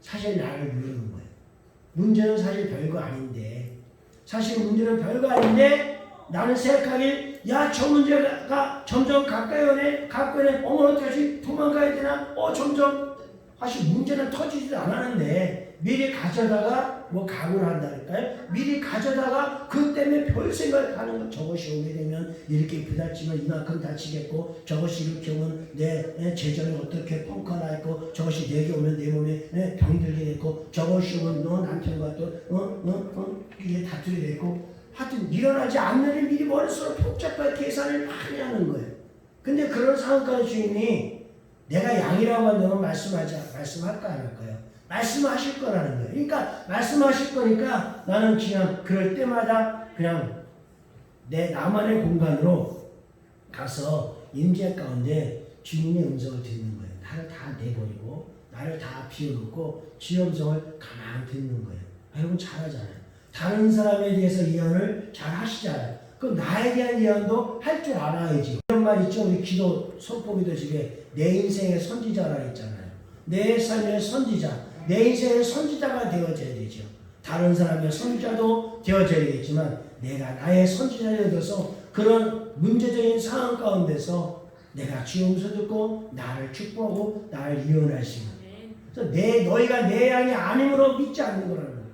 사실 나를 누르는 거예요. 문제는 사실 별거 아닌데 나는 생각하길 저 문제가 점점 가까이 오네 어떻게 도망가야 되나 점점 사실 문제는 터지지도 않았는데 미리 가져다가 각오를 한다니까요. 미리 가져다가 그 때문에 별 생각을 하는 거. 저것이 오게 되면 이렇게 부딪히면 이만큼 다치겠고 저것이 이렇게 오면 내 재정이 어떻게 펑크가 나 있고 저것이 내게 오면 내 몸에 병들게 됐고 저것이 오면 너 남편과 또 이게 다투게 됐고 하여튼 일어나지 않는 일 미리 머릿속으로 복잡하게 계산을 많이 하는 거예요. 근데 그런 상황까지 주인이 내가 양이라고 한다면 말씀할까 안 할까요? 말씀하실 거라는 거예요. 그러니까 말씀하실 거니까 나는 그냥 그럴 때마다 그냥 내 나만의 공간으로 가서 임재 가운데 주님의 음성을 듣는 거예요. 나를 다 내버리고 나를 다 비워놓고 주의 음성을 가만히 듣는 거예요. 여러분 잘하잖아요. 다른 사람에 대해서 예언을 잘 하시잖아요. 그럼 나에 대한 예언도 할 줄 알아야지. 이런 말 있죠. 우리 기도 선포기도 집에 내 인생의 선지자라 했잖아요. 내 삶의 선지자, 내 인생의 선지자가 되어져야 되죠. 다른 사람의 선지자도 되어져야 되겠지만 내가 나의 선지자가 되어서 그런 문제적인 상황 가운데서 내가 주의 음성 듣고 나를 축복하고 나를 이어나시는. 그래서 너희가 내 양이 아님으로 믿지 않는 거라는 거예요.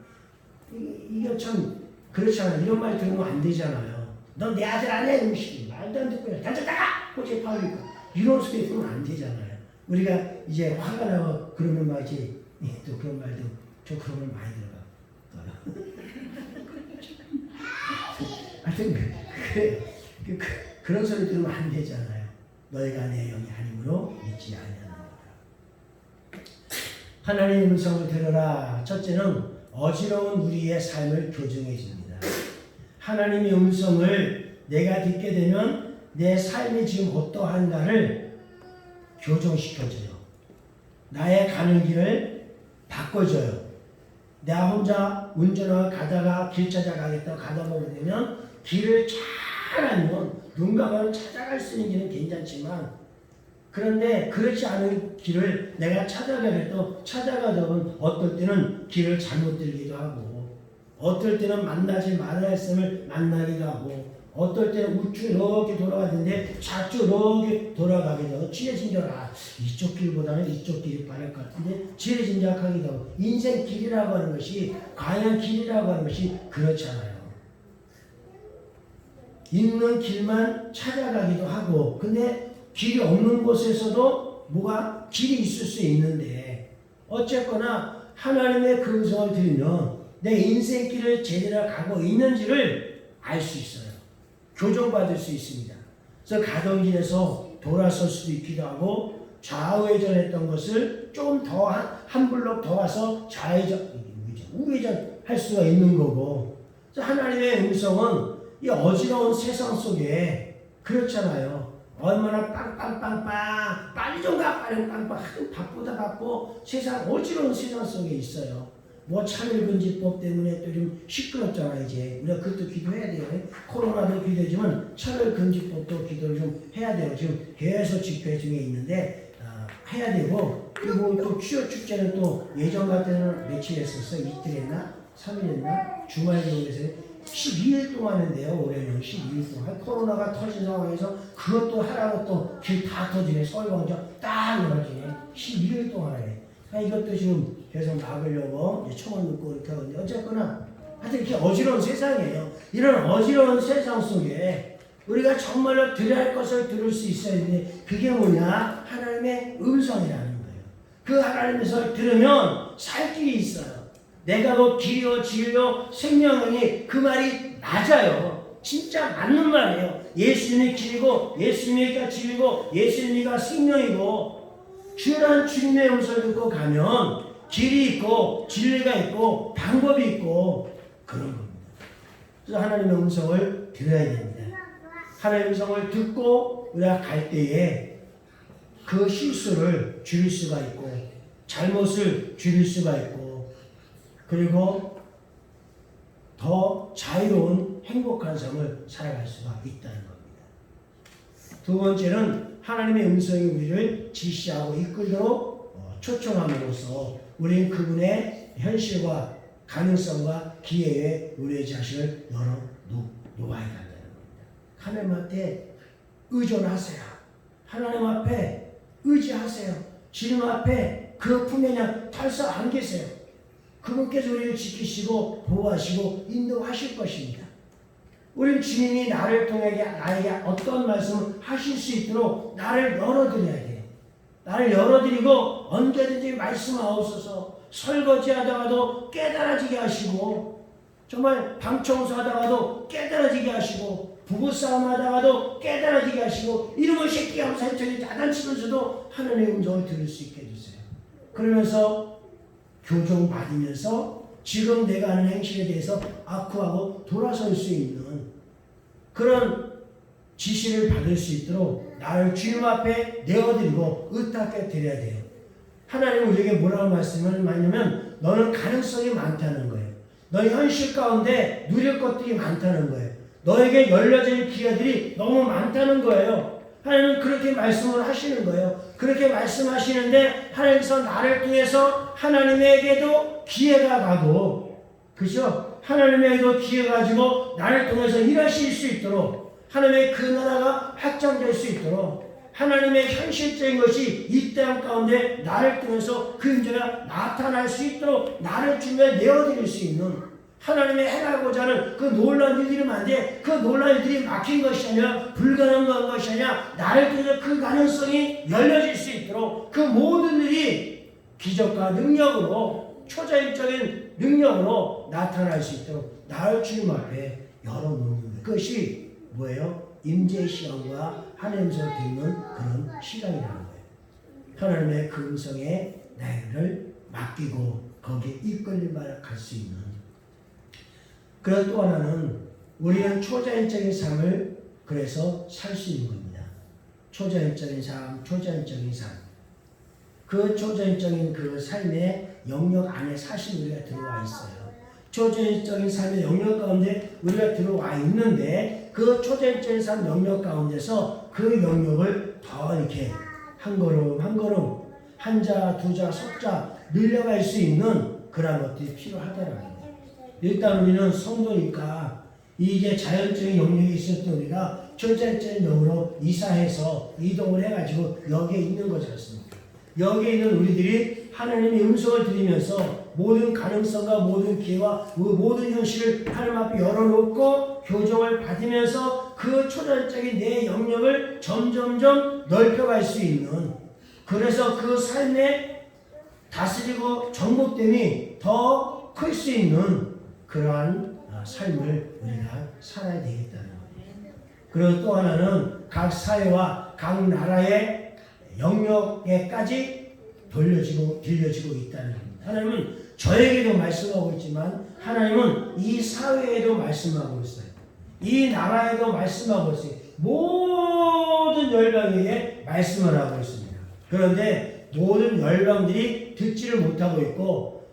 이게 참 그렇지 않아요. 이런 말 들으면 안 되잖아요. 너 내 아들 아니야 음식이 말도 안 듣고 던져다가 고제 파니까 이런 소리 들으면 안 되잖아요. 우리가 이제 화가 나고 그러면 막 이제 또 그런 말도 저 그런 말 많이 들어가. 하여튼 그런 소리 들으면 안 되잖아요. 너희가 내 영이 아니므로 믿지 아니하는 거라. 하나님의 음성을 들어라. 첫째는 어지러운 우리의 삶을 교정해 줍니다. 하나님의 음성을 내가 듣게 되면 내 삶이 지금 어떠한가를 교정시켜줘요. 나의 가는 길을 바꿔줘요. 나 혼자 운전하고 가다가 길 찾아가겠다고 가다 보게 되면 길을 잘 알면 눈 감아서 찾아갈 수 있는 길은 괜찮지만 그런데 그렇지 않은 길을 내가 찾아가겠다고 찾아가다 보면 어떨 때는 길을 잘못 들기도 하고 어떨 때는 만나지 말아야 했음을 만나기도 하고 어떨 때는 우측 이렇게 돌아가는데 좌측 이렇게 돌아가기도 하고 지레짐작 이쪽 길보다는 이쪽 길이 빠를 것 같은데 지레짐작하기도 하고 인생 길이라고 하는 것이 과연 길이라고 하는 것이 그렇잖아요. 있는 길만 찾아가기도 하고 근데 길이 없는 곳에서도 뭐가 길이 있을 수 있는데 어쨌거나 하나님의 그 음성을 들으면 내 인생길을 제대로 가고 있는지를 알 수 있어요. 교정받을 수 있습니다. 그래서 가던 길에서 돌아설 수도 있기도 하고 좌우회전했던 것을 조금 더 한 블록 더 와서 우회전 할 수가 있는 거고 그래서 하나님의 음성은 이 어지러운 세상 속에 그렇잖아요. 얼마나 빵빵빵빵 빨리 좀 가 빨리 빵빵 바쁘다 바쁘고 세상 어지러운 세상 속에 있어요. 뭐 차별금지법 때문에 또 좀 시끄럽잖아요. 이제 우리가 그것도 기도해야 돼요. 코로나도 기도지만 차별금지법도 기도를 좀 해야 돼요. 지금 계속 집회 중에 있는데 해야 되고 그리고 또 취업 축제는 또 예전 같은 며칠 했었어? 이틀 했나? 3일 했나? 주말 정도에서 12일 동안 했는데요. 올해는 12일 동안 코로나가 터진 상황에서 그것도 하라고 또 길 다 터지네. 서울광장 딱 열어지네. 12일 동안 해. 이것도 지금 계속 막으려고 이제 청원 넣고 이렇게 하는데 어쨌거나 하여튼 이렇게 어지러운 세상이에요. 이런 어지러운 세상 속에 우리가 정말로 들어야 할 것을 들을 수 있어야 되는데 그게 뭐냐? 하나님의 음성이라는 거예요. 그 하나님의 음성을 들으면 살 길이 있어요. 내가 뭐 길이요 진리요 생명이니 그 말이 맞아요. 진짜 맞는 말이에요. 예수님이 길이고 예수님이가 진리고 예수님이가 생명이고 주란 주님의 음성을 듣고 가면 길이 있고 진리가 있고 방법이 있고 그런 겁니다. 그래서 하나님의 음성을 들어야 됩니다. 하나님의 음성을 듣고 우리가 갈 때에 그 실수를 줄일 수가 있고 잘못을 줄일 수가 있고 그리고 더 자유로운 행복한 삶을 살아갈 수가 있다는 겁니다. 두 번째는 하나님의 음성이 우리를 지시하고 이끌도록 초청함으로써 우리는 그분의 현실과 가능성과 기회에 우리의 자신을 열어놓아야 한다는 겁니다. 하나님 앞에 의존하세요. 하나님 앞에 의지하세요. 주님 앞에 그 품에 그냥 털썩 안 계세요. 그분께서 우리를 지키시고 보호하시고 인도하실 것입니다. 우리 주님이 나를 통해 나에게 어떤 말씀을 하실 수 있도록 나를 열어드려야 돼요. 나를 열어드리고 언제든지 말씀하옵소서 설거지 하다가도 깨달아지게 하시고 정말 방 청소하다가도 깨달아지게 하시고 부부싸움 하다가도 깨달아지게 하시고 이놈의 새끼 하면서 저기 야단치면서도 하나님의 음성을 들을 수 있게 해주세요. 그러면서 교정받으면서 지금 내가 하는 행실에 대해서 악후하고 돌아설 수 있는 그런 지시를 받을 수 있도록 나를 주님 앞에 내어드리고 의탁해 드려야 돼요. 하나님은 우리에게 뭐라고 말씀을 하냐면 너는 가능성이 많다는 거예요. 너의 현실 가운데 누릴 것들이 많다는 거예요. 너에게 열려진 기회들이 너무 많다는 거예요. 하나님은 그렇게 말씀을 하시는 거예요. 그렇게 말씀하시는데 하나님께서 나를 통해서 하나님에게도 기회가 가고, 그죠? 하나님에게도 기회가 가지고 나를 통해서 일하실 수 있도록 하나님의 그 나라가 확장될 수 있도록 하나님의 현실적인 것이 이 땅 가운데 나를 통해서 그 임재가 나타날 수 있도록 나를 주님에 내어드릴 수 있는 하나님의 행하고자 하는 그 놀라운 일들이 많은데 그 놀라운 일들이 막힌 것이 아니라 불가능한 것이 아니라 나를 통해서 그 가능성이 열려질 수 있도록 그 모든 일이 기적과 능력으로 초자연적인 능력으로 나타날 수 있도록 나를 주님 앞에 열어놓는 것이 뭐예요? 임재의 시간과 하나님의 음성을 듣는 그런 시간이라는 거예요. 하나님의 그 음성에 나를 맡기고 거기에 이끌림을 갈 수 있는. 그리고 또 하나는 우리는 초자연적인 삶을 그래서 살 수 있는 겁니다. 초자연적인 삶, 초자연적인 삶. 그 초자연적인 그 삶의 영역 안에 사실 우리가 들어와 있어요. 초자연적인 삶의 영역 가운데 우리가 들어와 있는데 그 초자연적인 삶 영역 가운데서 그 영역을 더 이렇게 한 걸음 한 걸음 한자 두자 석자 늘려갈 수 있는 그런 것들이 필요하더라고요. 일단 우리는 성도니까 이게 자연적인 영역이 있었던 우리가 초자연적인 영역으로 이사해서 이동을 해가지고 여기에 있는 거지 않습니까? 여기에 있는 우리들이 하나님의 음성을 들으면서 모든 가능성과 모든 기회와 모든 현실을 하나님 앞에 열어놓고 교정을 받으면서 그 초자연적인 내 영역을 점점점 넓혀갈 수 있는, 그래서 그 삶에 다스리고 정복됨이 더 클 수 있는 그러한 삶을 우리가 살아야 되겠다는 거예요. 그리고 또 하나는 각 사회와 각 나라의 영역에까지 들려지고 있다는 겁니다. 하나님은 저에게도 말씀하고 있지만 하나님은 이 사회에도 말씀하고 있어요. 이 나라에도 말씀하고 있어요. 모든 열방에게 말씀을 하고 있습니다. 그런데 모든 열방들이 듣지를 못하고 있고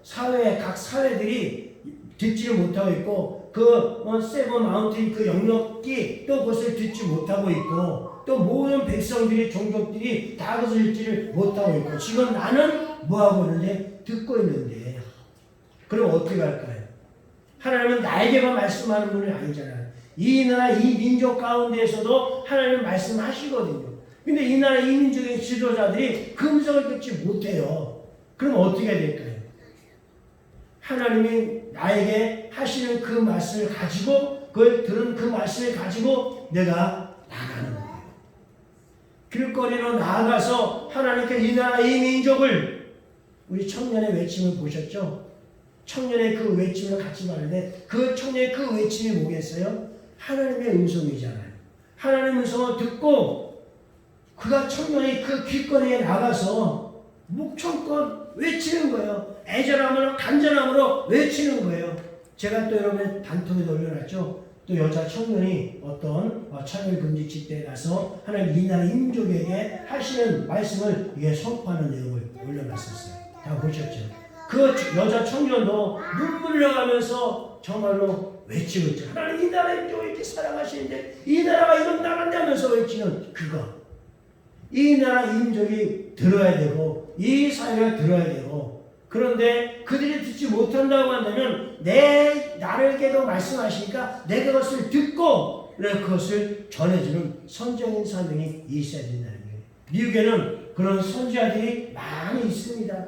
각 사회들이 듣지를 못하고 있고 그 세븐 마운틴 그 영역이 또 그것을 듣지 못하고 있고 또 모든 백성들이 종족들이 다 그것을 듣지를 못하고 있고 지금 나는 뭐하고 있는데 듣고 있는데 그럼 어떻게 할까요? 하나님은 나에게만 말씀하는 분이 아니잖아요. 이 나라 이 민족 가운데에서도 하나님은 말씀하시거든요. 근데 이 나라 이 민족의 지도자들이 그 음성을 듣지 못해요. 그럼 어떻게 해야 될까요? 하나님이 나에게 하시는 그 말씀을 가지고 그걸 들은 그 말씀을 가지고 내가 나가는 거예요. 길거리로 나아가서 하나님께 이 나라 이 민족을 우리 청년의 외침을 보셨죠? 청년의 그 외침을 같이 말하는데 그 청년의 그 외침이 뭐겠어요? 하나님의 음성이잖아요. 하나님의 음성을 듣고 그가 청년이 그 길거리에 나가서 목청껏 외치는 거예요. 애절함으로 간절함으로 외치는 거예요. 제가 또 여러분의 단톡에 올려놨죠. 또 여자 청년이 어떤 차별 금지 집회에 가서 하나님 이 나라 민족에게 하시는 말씀을 이게 선포하는 내용을 올려놨었어요. 다 보셨죠? 그 여자 청년도 눈물 흘려가면서 정말로 외치고 있죠. 하나님 이 나라 민족을 이렇게 사랑하시는데 이 나라가 이런 나라인데 하면서 외치는 그거. 이 나라 민족이 들어야 되고 이 사회가 들어야 되고 그런데 그들이 듣지 못한다고 한다면 나에게도 말씀하시니까 내가 그것을 듣고 그것을 전해주는 선적인 사명이 있어야 된다는 거예요. 미국에는 그런 선지자들이 많이 있습니다.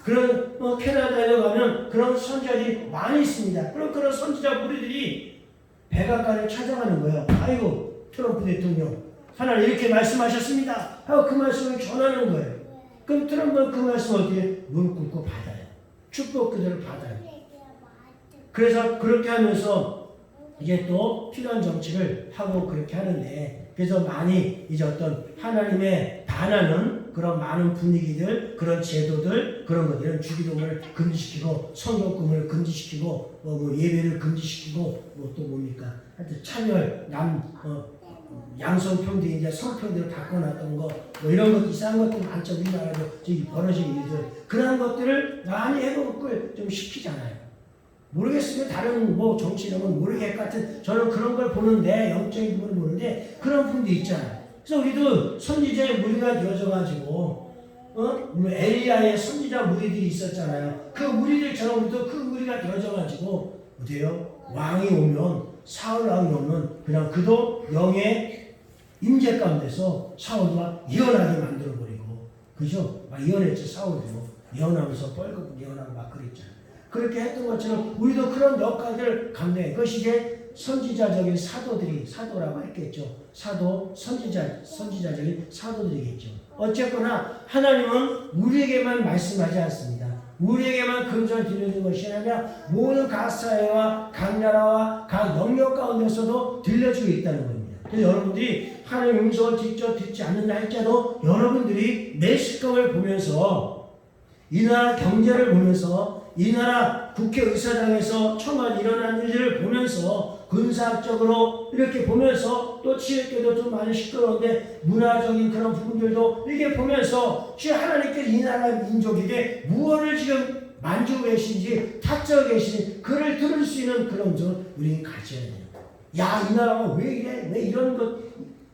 그런 캐나다에 가면 그런 선지자들이 많이 있습니다. 그런 선지자 무리들이 백악관을 찾아가는 거예요. 아이고 트럼프 대통령 하나님 이렇게 말씀하셨습니다 하고 그 말씀을 전하는 거예요. 그럼 트럼프는 그 말씀을 어떻게 무릎 꿇고 받아요. 축복 그대로 받아요. 그래서 그렇게 하면서 이제 또 필요한 정치를 하고 그렇게 하는데, 그래서 많이 이제 어떤 하나님의 반하는 그런 많은 분위기들, 그런 제도들, 그런 것들은 주기도문을 금지시키고 성경금을 금지시키고 뭐 예배를 금지시키고 뭐 또 뭡니까? 하여튼 차별, 양성평등 이제 성평등을 바꿔놨던 거, 뭐 이런 것 이상한 것들 많죠. 우리나라도 저기 벌어진 일들, 그런 것들을 많이 해놓고 좀 시키잖아요. 모르겠으면 다른 뭐 정치 이런 건 모르겠 같은, 저는 그런 걸 보는데, 영적인 부분을 보는데 그런 분들이 있잖아요. 그래서 우리도 선지자의 무리가 되어져가지고 엘리야의 선지자 무리들이 있었잖아요. 그 무리들처럼 우리도 그 무리가 되어져가지고 어때요? 왕이 오면, 사울 왕이 오면 그냥 그도 영의 임재 가운데서 사울도 막 예언하게 만들어버리고, 그죠? 막 예언했죠. 사울도 예언하면서 뻘겋고 예언하고 막 그랬잖아요. 그렇게 했던 것처럼 우리도 그런 역할을 감당해. 그것이 이제 선지자적인 사도들이, 사도라고 했겠죠. 사도, 선지자적인 사도들이겠죠. 어쨌거나 하나님은 우리에게만 말씀하지 않습니다. 우리에게만 금전을 들려주는 것이 아니라 모든 각 사회와 각 나라와 각 영역 가운데서도 들려주고 있다는 겁니다. 그래서 여러분들이 하나님의 음성을 직접 듣지 않는다 할지라도 여러분들이 매스컴을 보면서, 이 나라 경제를 보면서, 이 나라 국회의사당에서 청와대 일어난 일들을 보면서, 군사적으로 이렇게 보면서, 또 지역계도 좀 많이 시끄러운데 문화적인 그런 부분들도 이렇게 보면서 지금 하나님께서 이 나라 민족에게 무엇을 지금 만지고 계신지, 타짜고 계신지 그를 들을 수 있는 그런 점을 우리는 가져야 돼요. 야, 이 나라가 왜 이래? 왜 이런 것,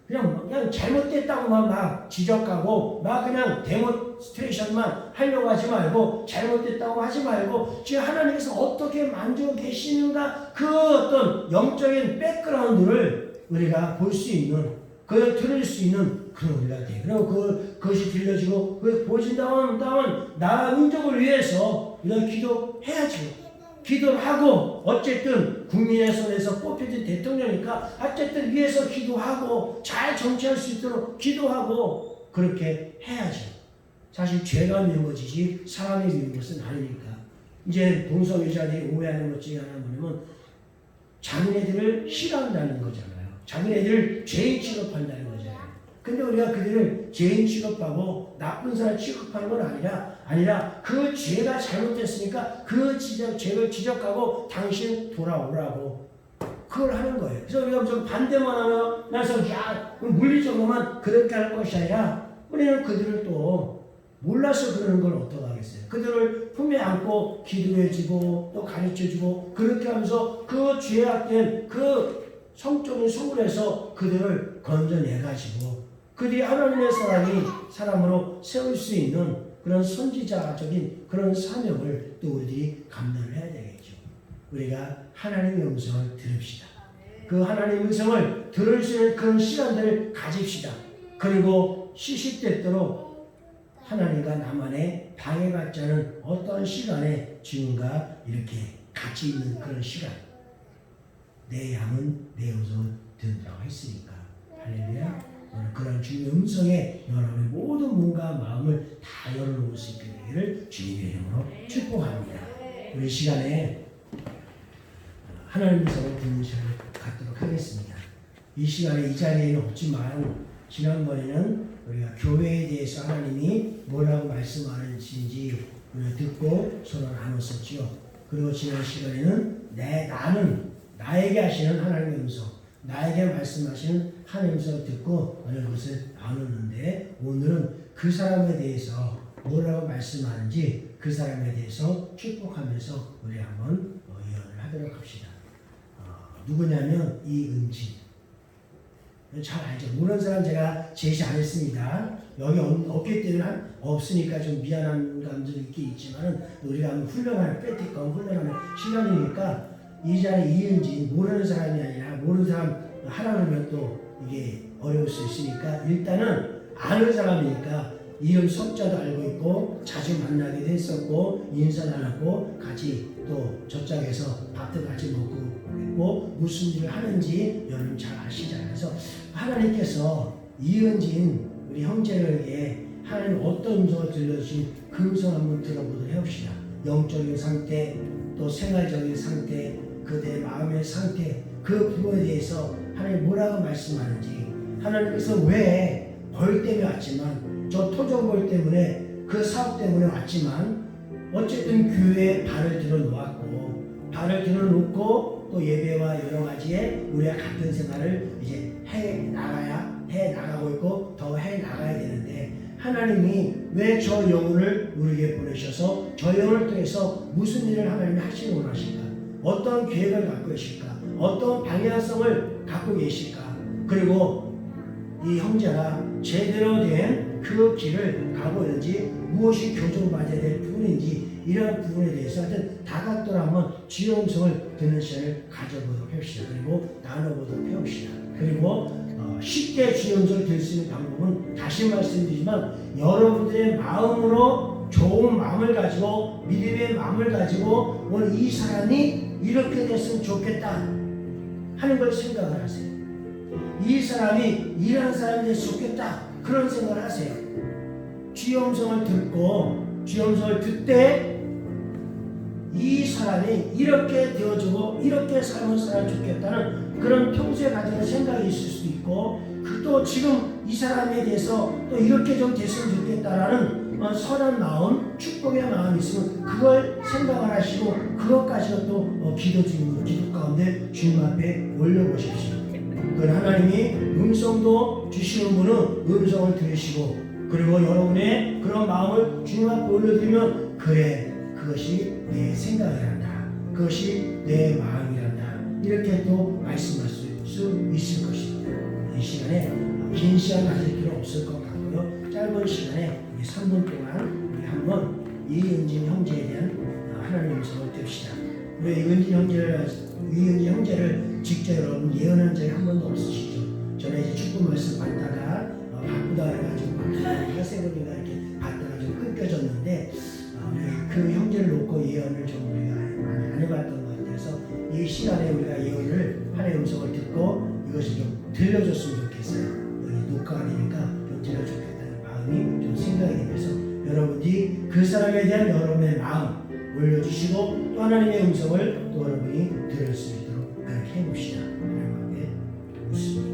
그냥 잘못됐다고만 막 지적하고 막 그냥 데몬스트레이션만 하려고 하지 말고, 잘못됐다고 하지 말고 지금 하나님께서 어떻게 만지고 계시는가, 그 어떤 영적인 백그라운드를 우리가 볼 수 있는, 그걸 들을 수 있는 그런 우리가 돼요. 그리고 그것이 들려지고 그 보여진다면 나라 민족을 위해서 이런 기도해야죠. 기도를 하고, 어쨌든 국민의 손에서 뽑혀진 대통령이니까 어쨌든 위에서 기도하고 잘 정치할 수 있도록 기도하고 그렇게 해야죠. 사실 죄가 미워지지 사람이 미운 것은 아니니까. 이제 동성애자들이 오해하는 것 중에 하나는 뭐냐면 자기네들을 싫어한다는 거잖아요. 자기네들을 죄인 취급한다는 거잖아요. 근데 우리가 그들을 죄인 취급하고 나쁜 사람 취급하는 건 아니라 그 죄가 잘못됐으니까 그 죄를 지적하고 당신 돌아오라고 그걸 하는 거예요. 그래서 우리가 좀 반대만 하면 나서 야 물리적으로만 그렇게 할 것이 아니라 우리는 그들을 또 몰라서 그러는 걸 어떡하겠어요. 그들을 품에 안고 기도해주고 또 가르쳐주고 그렇게 하면서 그 죄악된 그 성적인 소굴에서 그들을 건져내가지고 그들이 하나님의 사람으로 세울 수 있는 그런 선지자적인 그런 사명을 또 우리들이 감당을 해야 되겠죠. 우리가 하나님의 음성을 들읍시다. 그 하나님의 음성을 들을 수 있는 그런 시간들을 가집시다. 그리고 시시때때로 하나님과 나만의 방해받지 않은 어떤 시간에 주님과 이렇게 같이 있는 그런 시간. 내 양은 내 음성을 듣는다고 했으니까. 할렐루야. 그런 주님의 음성에 여러분의 모든 몸과 마음을 다 열어놓을 수 있게 되기를 주님의 이름으로 축복합니다. 우리 시간에 하나님의 음성을 듣는 시간을 갖도록 하겠습니다. 이 시간에 이 자리에는 없지만 지난번에는 우리가 교회에 대해서 하나님이 뭐라고 말씀하는지 우리가 듣고 서로 나눴었지요. 그리고 지난 시간에는 나에게 하시는 하나님의 음성, 나에게 말씀하시는 하나님의 음성을 듣고 어느 것을 나눴는데, 오늘은 그 사람에 대해서 뭐라고 말씀하는지 그 사람에 대해서 축복하면서 우리 한번 예언을 하도록 합시다. 누구냐면 이은진. 잘 알죠. 모르는 사람 제가 제시 안 했습니다. 여기 없기 때문에 없으니까 좀 미안한 감정이 있긴 있지만 우리가 한번 훈련하는 시간이니까 이 자리에 이은진, 모르는 사람이 아니라 모르는 사람 하라 그러면 또 이게 어려울 수 있으니까 일단은 아는 사람이니까 이름 석자도 알고 있고 자주 만나기도 했었고 인사 나눴고 같이 또 저짝에서 밥도 같이 먹고 있고 무슨 일을 하는지 여러분 잘 아시잖아요. 그래서 하나님께서 이은진 우리 형제에게 하나님 어떤 음성을 들려주신 그 음성 한번 들어보도록 해봅시다. 영적인 상태, 또 또 생활적인 상태, 그대의 마음의 상태, 그 부분에 대해서 하나님 뭐라고 말씀하는지, 하나님께서 왜 벌 때문에 왔지만, 저 토종벌 때문에, 그 사업 때문에 왔지만 어쨌든 교회에 발을 들어놓고 또 예배와 여러 가지에 우리가 같은 생활을 이제 해 나가고 있고 더 해 나가야 되는데, 하나님이 왜 저 영혼을 우리에게 보내셔서 저 영혼을 통해서 무슨 일을 하나님이 하시기 원하실까? 어떤 계획을 갖고 계실까? 어떤 방향성을 갖고 계실까? 그리고 이 형제가 제대로 된 그 길을 가고 있는지, 무엇이 교정받아야 될 부분인지, 이런 부분에 대해서 하여튼 다각도로 한번 주의 음성을 듣는 시간을 가져보도록 합시다. 그리고 나눠보도록 해봅시다. 그리고 쉽게 주의 음성을 들을 수 있는 방법은 다시 말씀드리지만, 여러분들의 마음으로 좋은 마음을 가지고, 믿음의 마음을 가지고 오늘 이 사람이 이렇게 됐으면 좋겠다 하는 걸 생각을 하세요. 이 사람이 이런 사람이 됐으면 좋겠다, 그런 생각을 하세요. 주의 음성을 듣고, 주의 음성을 듣되 이 사람이 이렇게 되어주고 이렇게 살면 좋겠다는 그런 평소에 가지는 생각이 있을 수도 있고, 또 지금 이 사람에 대해서 또 이렇게 좀 됐으면 좋겠다라는 선한 마음, 축복의 마음이 있으면 그걸 생각을 하시고, 그것까지도 또 기도 가운데 주님 앞에 올려보십시오. 그 하나님이 음성도 주시는 분은 음성을 들으시고, 그리고 여러분의 그런 마음을 주님 앞에 올려드리면, 그래, 그것이 내 생각이란다, 그것이 내 마음이란다, 이렇게 또 말씀할 수 있을 것입니다. 이 시간에 긴 시간 가질 필요 없을 것 같고요. 짧은 시간에 3분 동안 우리 한번 이은진 형제에 대한 하나님의 음성을 듭시다. 우리 이은진 형제를 직접 여러분 예언한 적이 한 번도 없으시죠? 저는 이제 축구 말씀 받다가 바쁘다 해가지고 하세번인가 이렇게 받다가 좀 끊겨졌는데, 그 형제를 놓고 예언을 좀 우리가 많이 안 해봤던 것 같아서 이 시간에 우리가 예언을 하나님의 음성을 듣고 이것을 좀 들려줬으면 좋겠어요. 여기 녹화가 되니까 좀 들려줬겠다는 마음이 좀 생각이 되면서, 여러분이 그 사람에 대한 여러분의 마음 올려주시고, 또 하나님의 음성을 또 여러분이 들을 수 있도록 그렇게 해봅시다. 하나님 앞에 묻습니다.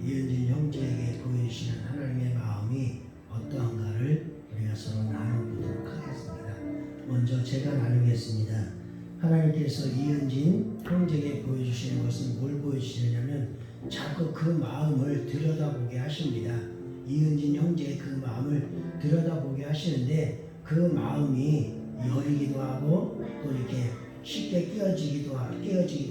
이은진 형제에게 보여주시는 하나님의 마음이 어떠한가를 우리가 서로 나눠보도록 하겠습니다. 먼저 제가 나누겠습니다. 하나님께서 이은진 형제에게 보여주시는 것은 뭘 보여주시느냐면 자꾸 그 마음을 들여다보게 하십니다. 이은진 형제의 그 마음을 들여다보게 하시는데 그 마음이 여리기도 하고 또 이렇게 쉽게 깨어지기도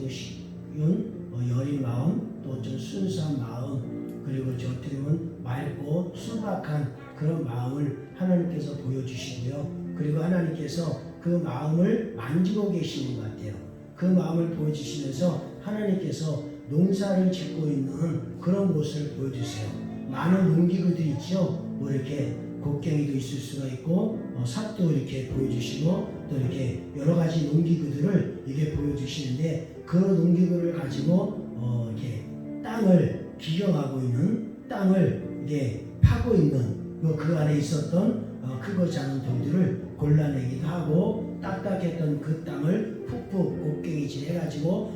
쉬운 여린 마음, 또 좀 순수한 마음, 그리고 저 어떻게 보면 맑고 순박한 그런 마음을 하나님께서 보여주시고요. 그리고 하나님께서 그 마음을 만지고 계시는 것 같아요. 그 마음을 보여주시면서 하나님께서 농사를 짓고 있는 그런 모습을 보여주세요. 많은 농기구들이 있죠. 뭐 이렇게 곡괭이도 있을 수가 있고 삽도 이렇게 보여주시고 또 이렇게 여러 가지 농기구들을 이게 보여주시는데 그 농기구를 가지고 이렇게 땅을 기경하고 있는 땅을 이게 파고 있는 그 안에 있었던 크고 작은 돌들을 골라내기도 하고 딱딱했던 그 땅을 푹푹 곡괭이질 해가지고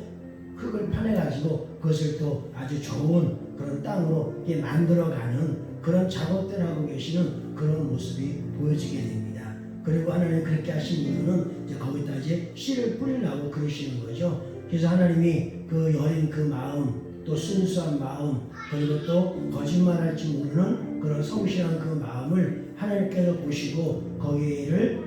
흙을 파내가지고 그것을 또 아주 좋은 그런 땅으로 이렇게 만들어가는 그런 작업들 하고 계시는 그런 모습이 보여지게 됩니다. 그리고 하나님 그렇게 하신 이유는 이제 거기다 이제 씨를 뿌리려고 그러시는 거죠. 그래서 하나님이 그 여린 그 마음, 또 순수한 마음, 그리고 또 거짓말할지 모르는 그런 성실한 그 마음을 하나님께서 보시고 거기를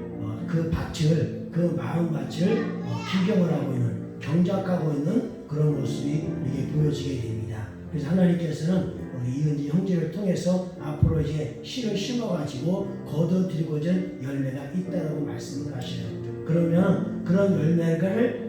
그 밭을, 그 마음밭을 기경을 하고 있는, 경작하고 있는 그런 모습이 이게 보여지게 됩니다. 그래서 하나님께서는 우리 이은지 형제를 통해서 앞으로 이제 씨를 심어가지고 거둬들이고자 열매가 있다라고 말씀을 하셔요. 그러면 그런 열매가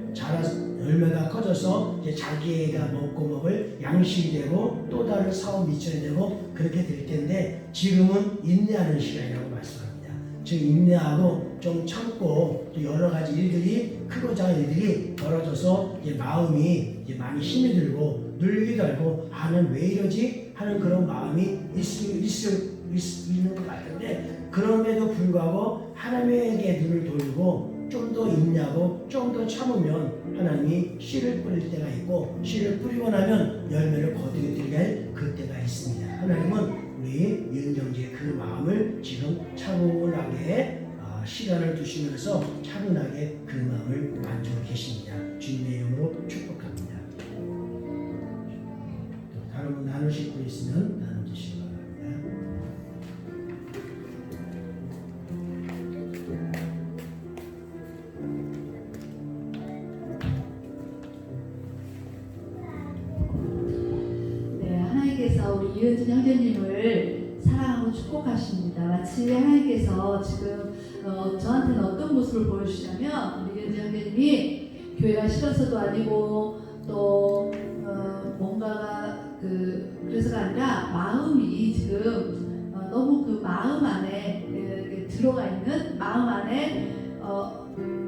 커져서 이제 자기가 먹고 먹을 양식이 되고 또 다른 사업 미천이 되고 그렇게 될 텐데 지금은 인내하는 시간이라고 말씀합니다. 즉 인내하고 좀 참고 또 여러 가지 일들이 크고 작은 일들이 벌어져서 이제 마음이 이제 많이 힘이 들고 눌리기도 하고 난 왜 이러지 하는 그런 마음이 있는 것 같은데 그럼에도 불구하고 하나님에게 눈을 돌리고 좀 더 인내하고 좀 더 참으면 하나님이 씨를 뿌릴 때가 있고 씨를 뿌리고 나면 열매를 거두게 할 그때가 있습니다. 하나님은 우리 이은정지의 그 마음을 지금 차분하게 시간을 두시면서 차분하게 그 마음을 만지고 계십니다. 주님의 이름으로 축복합니다. 또 다른 분 나누실 분 있으면 나눠주시기 바랍니다. 하나님께서 우리 이은진 형제님을 사랑하고 축복하십니다. 마치 하나님께서 지금 저한테는 어떤 모습을 보여주시냐면 우리 이은진 형제님이 교회가 싫어서도 아니고 또 뭔가가 그래서가 아니라 마음이 지금 너무 그 마음 안에 들어가 있는 마음 안에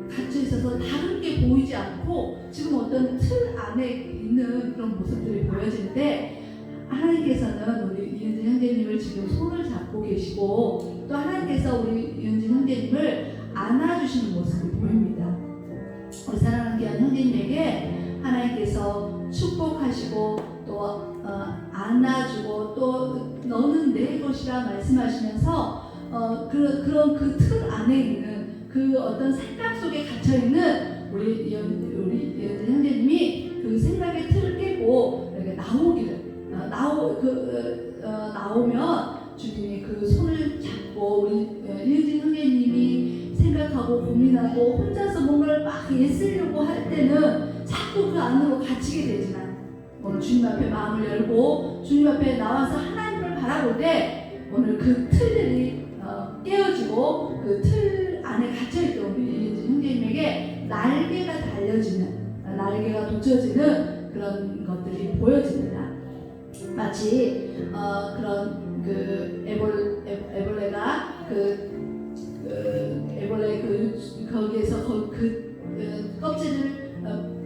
갇혀 있어서 다른 게 보이지 않고 지금 어떤 틀 안에 있는 그런 모습들이 보여지는데 하나님께서는 우리 이은진 형제님을 지금 손을 잡고 계시고 또 하나님께서 우리 이은진 형제님을 안아주시는 모습이 보입니다. 우리 사랑하는 귀한 형제님에게 하나님께서 축복하시고 또 안아주고 또 너는 내 것이라 말씀하시면서 그런 그 틀 안에 있는 그 어떤 생각 속에 갇혀 있는 우리 이은진 형제님이 그 생각의 틀을 깨고 이렇게 나오기를 나오면 주님이 그 손을 잡고 우리 이은진 형제님이 생각하고 고민하고 혼자서 뭔가를 막 애쓰려고 할 때는 자꾸 그 안으로 갇히게 되지만 오늘 주님 앞에 마음을 열고 주님 앞에 나와서 하나님을 바라볼 때 오늘 그 틀들이 깨어지고 그 틀 안에 갇혀있던 우리 이은진 형제님에게 날개가 달려지는 날개가 돋쳐지는 그런 것들이 보여집니다. 마치 그런 그 애벌레가 애벌레 거기에서 껍질을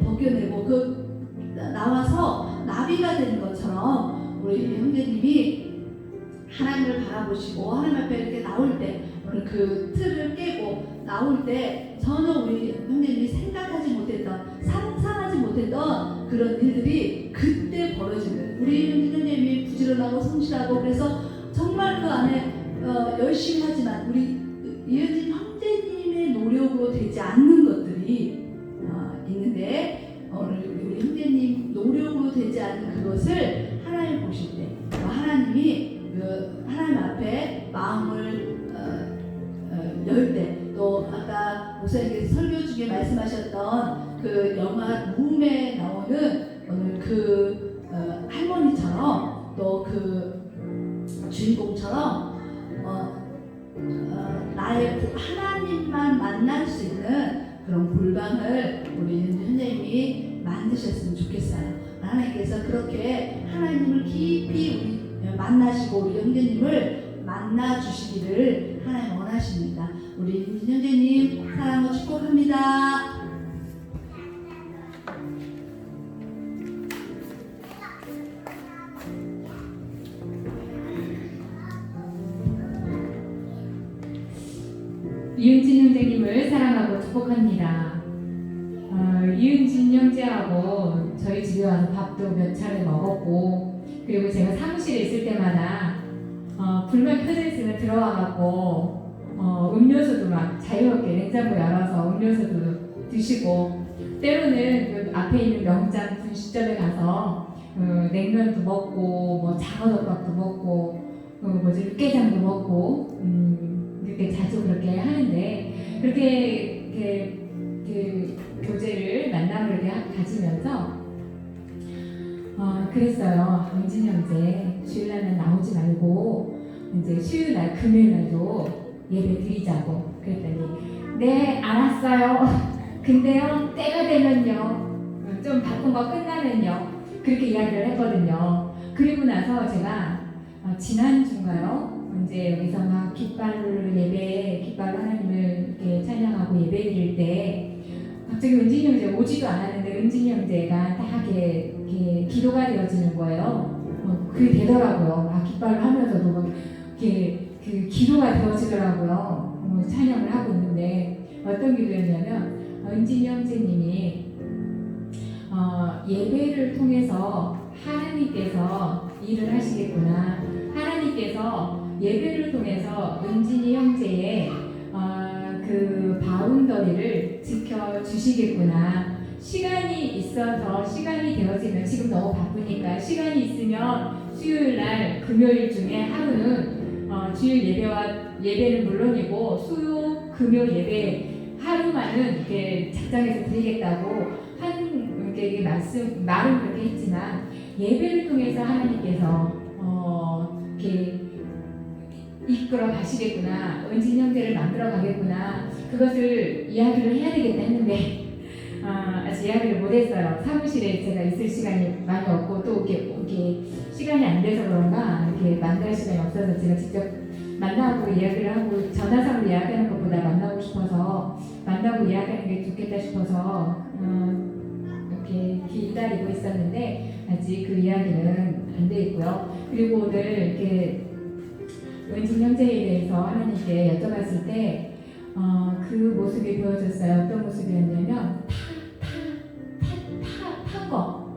벗겨내고 나와서 나비가 되는 것처럼 우리 형제님이 하나님을 바라보시고 하나님 앞에 이렇게 나올 때 오늘 그 틀을 깨고 나올 때 전혀 우리 형제님이 생각하지 못했던 상상하지 못했던 그런 일들이 그때 벌어지는 우리 형제님이 부지런히 온전하고 성실하고 그래서 정말 그 안에 열심히 하지만 우리 이은진 형제님의 노력으로 되지 않는 것들이 있는데 오늘 우리 형제님 노력으로 되지 않는 그것을 하나님 보실 때 하나님이 하나님 앞에 마음을 열 때 또 아까 목사님께서 설교 중에 말씀하셨던 그 영화 룸에 나오는 오늘 그 할머니처럼 또 그 주인공처럼 나의 하나님만 만날 수 있는 그런 골방을 우리 선생님이 만드셨으면 좋겠어요. 하나님께서 그렇게 하나님을 깊이 만나시고 우리 형제님을 만나 주시기를 하나님 원하십니다. 우리 형제님 사랑하고 축복합니다. 이은진 형제님을 사랑하고 축복합니다. 이은진 형제하고 저희 집에 와서 밥도 몇 차례 먹었고, 그리고 제가 사무실에 있을 때마다 불만 켜져 있으면 들어와갖고 음료수도 막 자유롭게 냉장고 열어서 음료수도 드시고, 때로는 그 앞에 있는 명장 분식점에 가서 냉면도 먹고 뭐 장어덮밥도 먹고 육개장도 먹고 그렇게 자주 그렇게 하는데, 그렇게 그 교제를 만남을 이렇게 가지면서 그랬어요. 은진 형제 주일날은 나오지 말고 이제 수요일날 금요일날도 예배 드리자고 그랬더니 네 알았어요. 근데요 때가 되면요 좀 바쁜 거 끝나면요 그렇게 이야기를 했거든요. 그리고 나서 제가 지난주인가요? 이제 여기서 막 깃발로 하나님을 이렇게 찬양하고 예배 드릴 때 갑자기 은진이 형제 오지도 않았는데 은진이 형제가 딱 이렇게 기도가 되어지는 거예요. 그게 되더라고요. 깃발을 하면서도 막 이렇게 그 기도가 되어지더라고요. 찬양을 하고 있는데 어떤 기도였냐면 은진이 형제님이 예배를 통해서 하나님께서 일을 하시겠구나. 하나님께서 예배를 통해서 은진이 형제의 그 바운더리를 지켜주시겠구나. 시간이 있어서 시간이 되어지면 지금 너무 바쁘니까 시간이 있으면 수요일날 금요일 중에 하루는 주일 예배는 물론이고 수요 금요 예배 하루만은 이렇게 작정해서 드리겠다고 이렇게 말은 그렇게 했지만 예배를 통해서 하나님께서 이렇게 이끌어 가시겠구나, 은진 형제를 만들어 가겠구나, 그것을 이야기를 해야 되겠다 했는데 아직 이야기를 못했어요. 사무실에 제가 있을 시간이 많이 없고 또 이렇게 시간이 안 돼서 그런가 이렇게 만날 시간이 없어서 제가 직접 만나고 이야기를 하고 전화상으로 이야기하는 것보다 만나고 싶어서 만나고 이야기하는 게 좋겠다 싶어서 이렇게 기다리고 있었는데 아직 그 이야기는 안 돼 있고요. 그리고 오늘 이렇게 은진 형제에 대해서 하나님께 여쭤봤을 때 그 모습이 보여졌어요. 어떤 모습이었냐면 탄 거.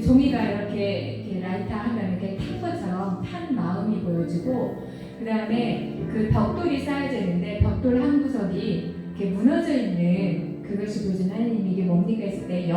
종이가 이렇게 라이터 하면 이렇게 탄 것처럼 탄 마음이 보여지고, 그 다음에 그 벽돌이 쌓여져 있는데 벽돌 한 구석이 이렇게 무너져 있는 그것이 보여준 하나님이 이게 뭡니까 했을 때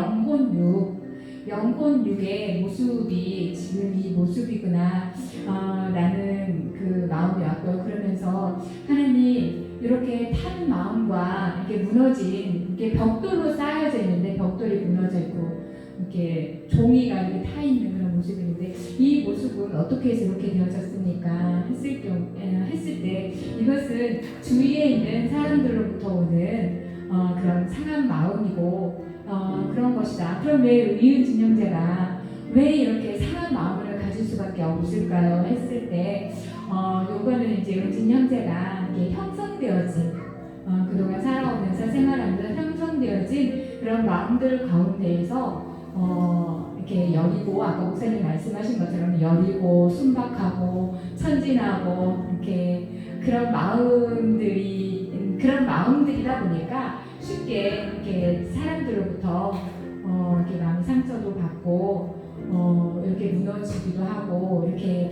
영혼육의 모습이 지금 이 모습이구나 라는 그 마음이 왔고요. 그러면서 하나님 이렇게 탄 마음과 이렇게 무너진 이렇게 벽돌로 쌓여져 있는데 벽돌이 무너져 있고 이렇게 종이가 이렇게 타 있는 그런 모습인데 이 모습은 어떻게 해서 이렇게 되어졌습니까? 했을 때 이것은 주위에 있는 사람들로부터 오는 그런 상한 마음이고 그런 것이다. 그럼 왜 이은진 형제가 왜 이렇게 상한 마음을 가질 수밖에 없을까요? 했을 때 요거는 이제 은진 형제가 이게 형성되어진 그동안 살아오면서 생활하면서 형성되어진 그런 마음들 가운데에서 이렇게 여리고 아까 목사님 말씀하신 것처럼 여리고 순박하고 천진하고 이렇게 그런 마음들이다 보니까 쉽게 이렇게 사람들로부터 이렇게 마음 상처도 받고 이렇게 무너지기도 하고 이렇게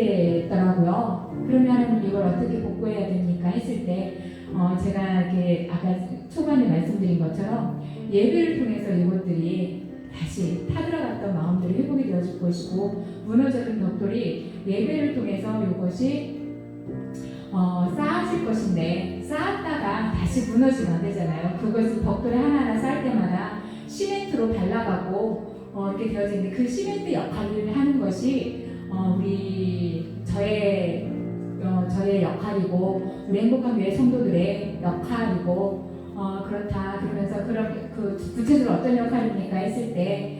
얘기했더라고요. 그러면 하나님 이걸 어떻게 복구해야 됩니까? 했을 때 제가 이렇게 아까 초반에 말씀드린 것처럼 예배를 통해서 이것들이 다시 타들어갔던 마음들이 회복이 되어질 것이고 무너졌던 벽돌이 예배를 통해서 이것이 쌓아질 것인데 쌓았다가 다시 무너지면 안 되잖아요. 그것을 벽돌에 하나하나 쌓을 때마다 시멘트로 발라가고 이렇게 되어지는데 그 시멘트 역할을 하는 것이 저의 역할이고 우리 행복한 교회 성도들의 역할이고 그렇다 그러면서 그렇게 그 구체적으로 어떤 역할입니까 했을 때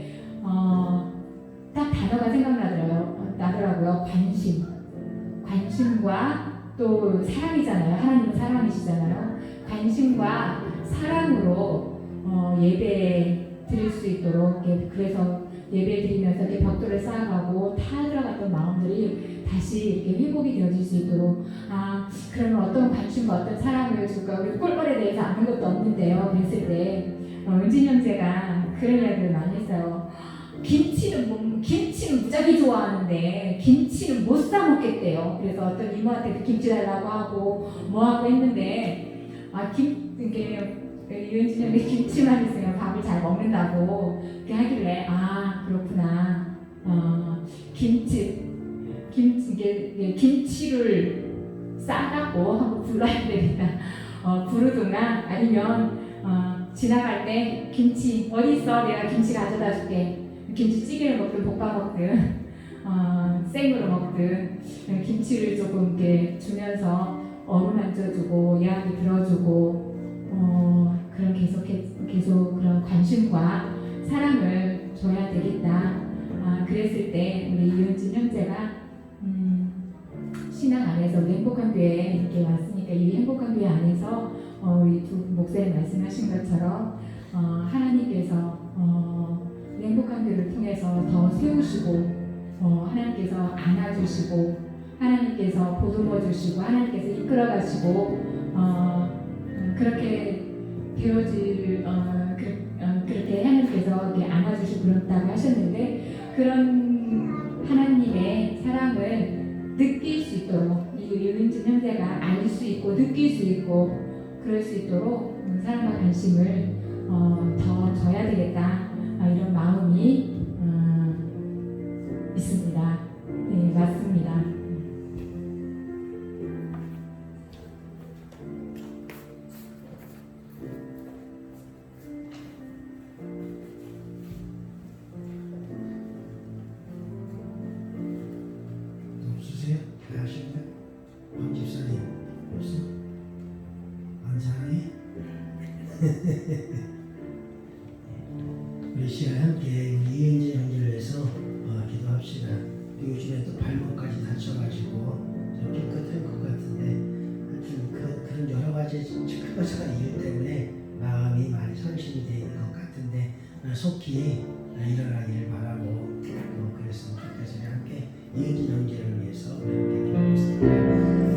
딱 단어가 생각나더라고요. 관심과 또 사랑이잖아요. 하나님은 사랑이시잖아요. 관심과 사랑으로 예배 드릴 수 있도록 그래서 예배 드리면서 이렇게 벽돌을 쌓아가고 타들어갔던 마음들이 다시 이렇게 회복이 되어질 수 있도록 그러면 어떤 관심과 어떤 사랑을 줄까? 우리 꿀벌에 대해서 아는 것도 없는데요. 그랬을 때 은진이 형제가 그런 이야기를 많이 했어요. 김치는 무지하게 좋아하는데 김치는 못 사 먹겠대요. 그래서 어떤 이모한테 김치 달라고 하고 뭐 하고 했는데 이게 유은진 형이 김치만 있으면 밥을 잘 먹는다고 이렇게 하길래 그렇구나. 김치를 싸갖고 한번 불러야 되겠다. 부르든가 아니면 지나갈 때 김치 어디 있어? 내가 김치 가져다 줄게. 김치찌개를 먹든 볶아 먹든 생으로 먹든 김치를 조금 이렇게 주면서 어루만져주고 이야기 들어주고 그런 계속 그런 관심과 사랑을 줘야 되겠다. 그랬을 때 우리 이은진 형제가 신앙 안에서 우리 행복한 교회에 이렇게 왔으니까 이 행복한 교회 안에서 우리 두 목사님 말씀하신 것처럼 하나님께서 우리 행복한 교회를 통해서 더 세우시고 하나님께서 안아주시고 하나님께서 보듬어 주시고 하나님께서 이끌어가시고 그렇게 되어질 그렇게 하나님께서 이렇게 안아주시고 그렇다고 하셨는데 그런 하나님의 사랑을 느낄 수 있도록 이 은진 형제가 알 수 있고 느낄 수 있고 그럴 수 있도록 사랑과 관심을 더 줘야 되겠다 이런 마음이 있습니다. 네, 맞습니다. 없으세요? 왜 하시나요? 안 집사님 없어? 안 사랑해? 우리 시간 함께 우리 이은진 형제를 위해서 기도합시다. 요즘에 또 발목까지 다쳐가지고 좀 깨끗할 것 같은데 하여튼 그런 여러 가지 크고작은 이유 때문에 마음이 많이 상심이 되는 것 같은데 속히 일어나기를 바라고 그랬으면 좋겠어요. 함께 이은진 형제를 위해서 함께 기도하겠습니다.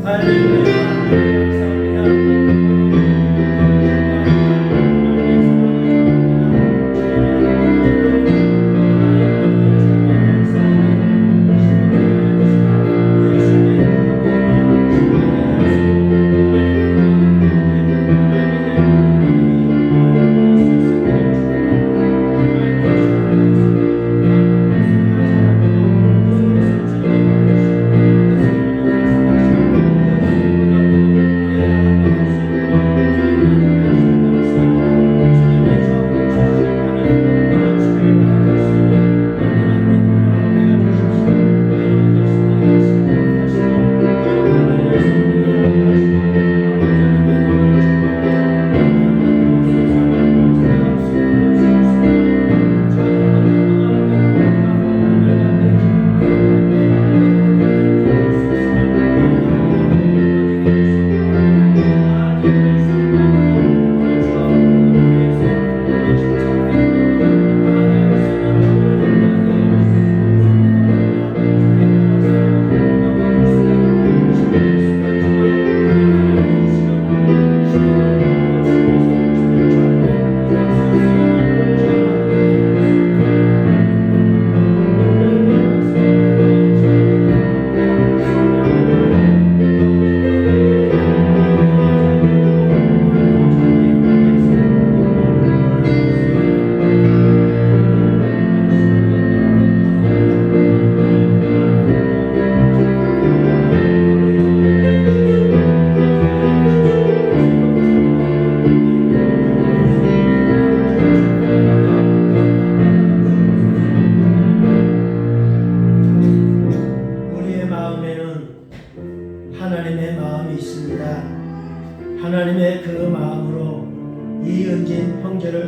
할렐루야. 감사합니다.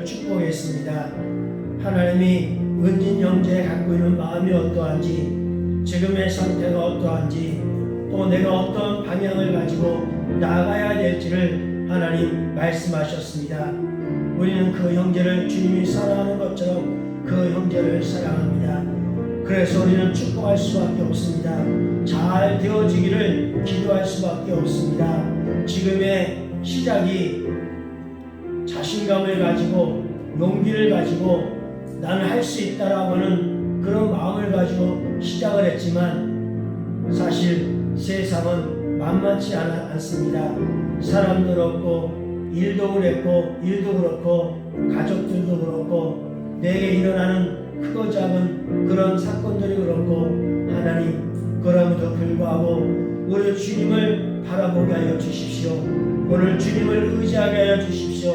축복했습니다. 하나님이 은진 형제에 갖고 있는 마음이 어떠한지, 지금의 상태가 어떠한지, 또 내가 어떤 방향을 가지고 나아가야 될지를 하나님 말씀하셨습니다. 우리는 그 형제를 주님이 사랑하는 것처럼 그 형제를 사랑합니다. 그래서 우리는 축복할 수밖에 없습니다. 잘 되어지기를 기도할 수밖에 없습니다. 지금의 시작이 자신감을 가지고 용기를 가지고 나는 할 수 있다라고 하는 그런 마음을 가지고 시작을 했지만 사실 세상은 만만치 않습니다. 사람도 그렇고 일도 그렇고 가족들도 그렇고 내게 일어나는 크고 작은 그런 사건들이 그렇고 하나님, 그럼에도 불구하고 우리 주님을 바라보게 하여 주십시오. 오늘 주님을 의지하게 하여 주십시오.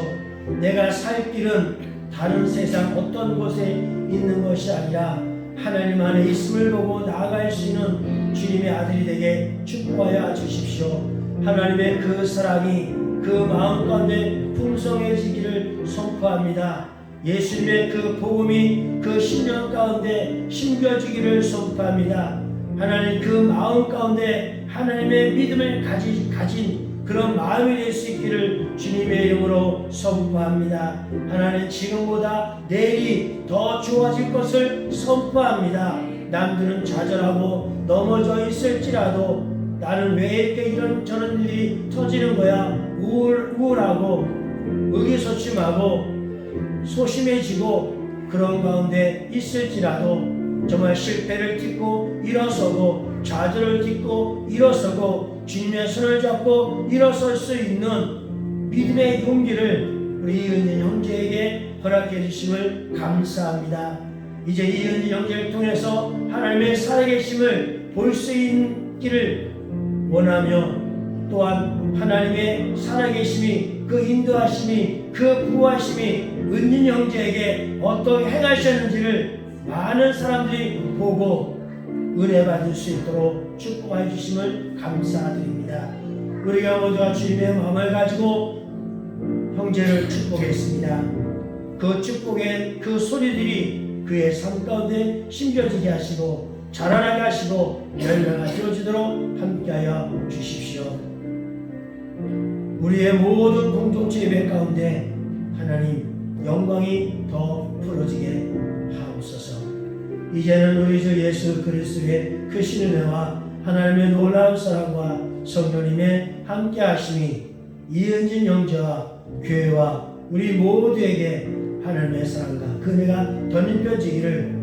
내가 살 길은 다른 세상 어떤 곳에 있는 것이 아니라 하나님 안에 있음을 보고 나아갈 수 있는 주님의 아들이 되게 축복하여 주십시오. 하나님의 그 사랑이 그 마음 가운데 풍성해지기를 선포합니다. 예수님의 그 복음이 그 심령 가운데 심겨지기를 선포합니다. 하나님, 그 마음 가운데 하나님의 믿음을 가진 그런 마음이 될 수 있기를 주님의 이름으로 선포합니다. 하나님, 지금보다 내일이 더 좋아질 것을 선포합니다. 남들은 좌절하고 넘어져 있을지라도 나는 왜 이렇게 이런 저런 일이 터지는 거야? 우울하고 의기소침하고 소심해지고 그런 가운데 있을지라도 정말 실패를 딛고 일어서고 좌절을 딛고 일어서고 주님의 손을 잡고 일어설 수 있는 믿음의 용기를 우리 이은진 형제에게 허락해 주심을 감사합니다. 이제 이은진 형제를 통해서 하나님의 살아계심을 볼 수 있기를 원하며 또한 하나님의 살아계심이 그 인도하심이 그 구하심이 은진 형제에게 어떻게 행하셨는지를 많은 사람들이 보고 은혜 받을 수 있도록 축복해 주심을 감사드립니다. 우리가 모두가 주님의 마음을 가지고 형제를 축복했습니다. 그 축복의 그 소리들이 그의 삶 가운데 심겨지게 하시고 자라나게 하시고 열매가 되어지도록 함께하여 주십시오. 우리의 모든 공동체 예배 가운데 하나님 영광이 더 풀어지게 하옵소서. 이제는 우리 주 예수 그리스도의 크신 은혜와 하나님의 놀라운 사랑과 성령님의 함께하심이 이은진 형제와 교회와 우리 모두에게 하나님의 사랑과 그 은혜가 덧입혀지기를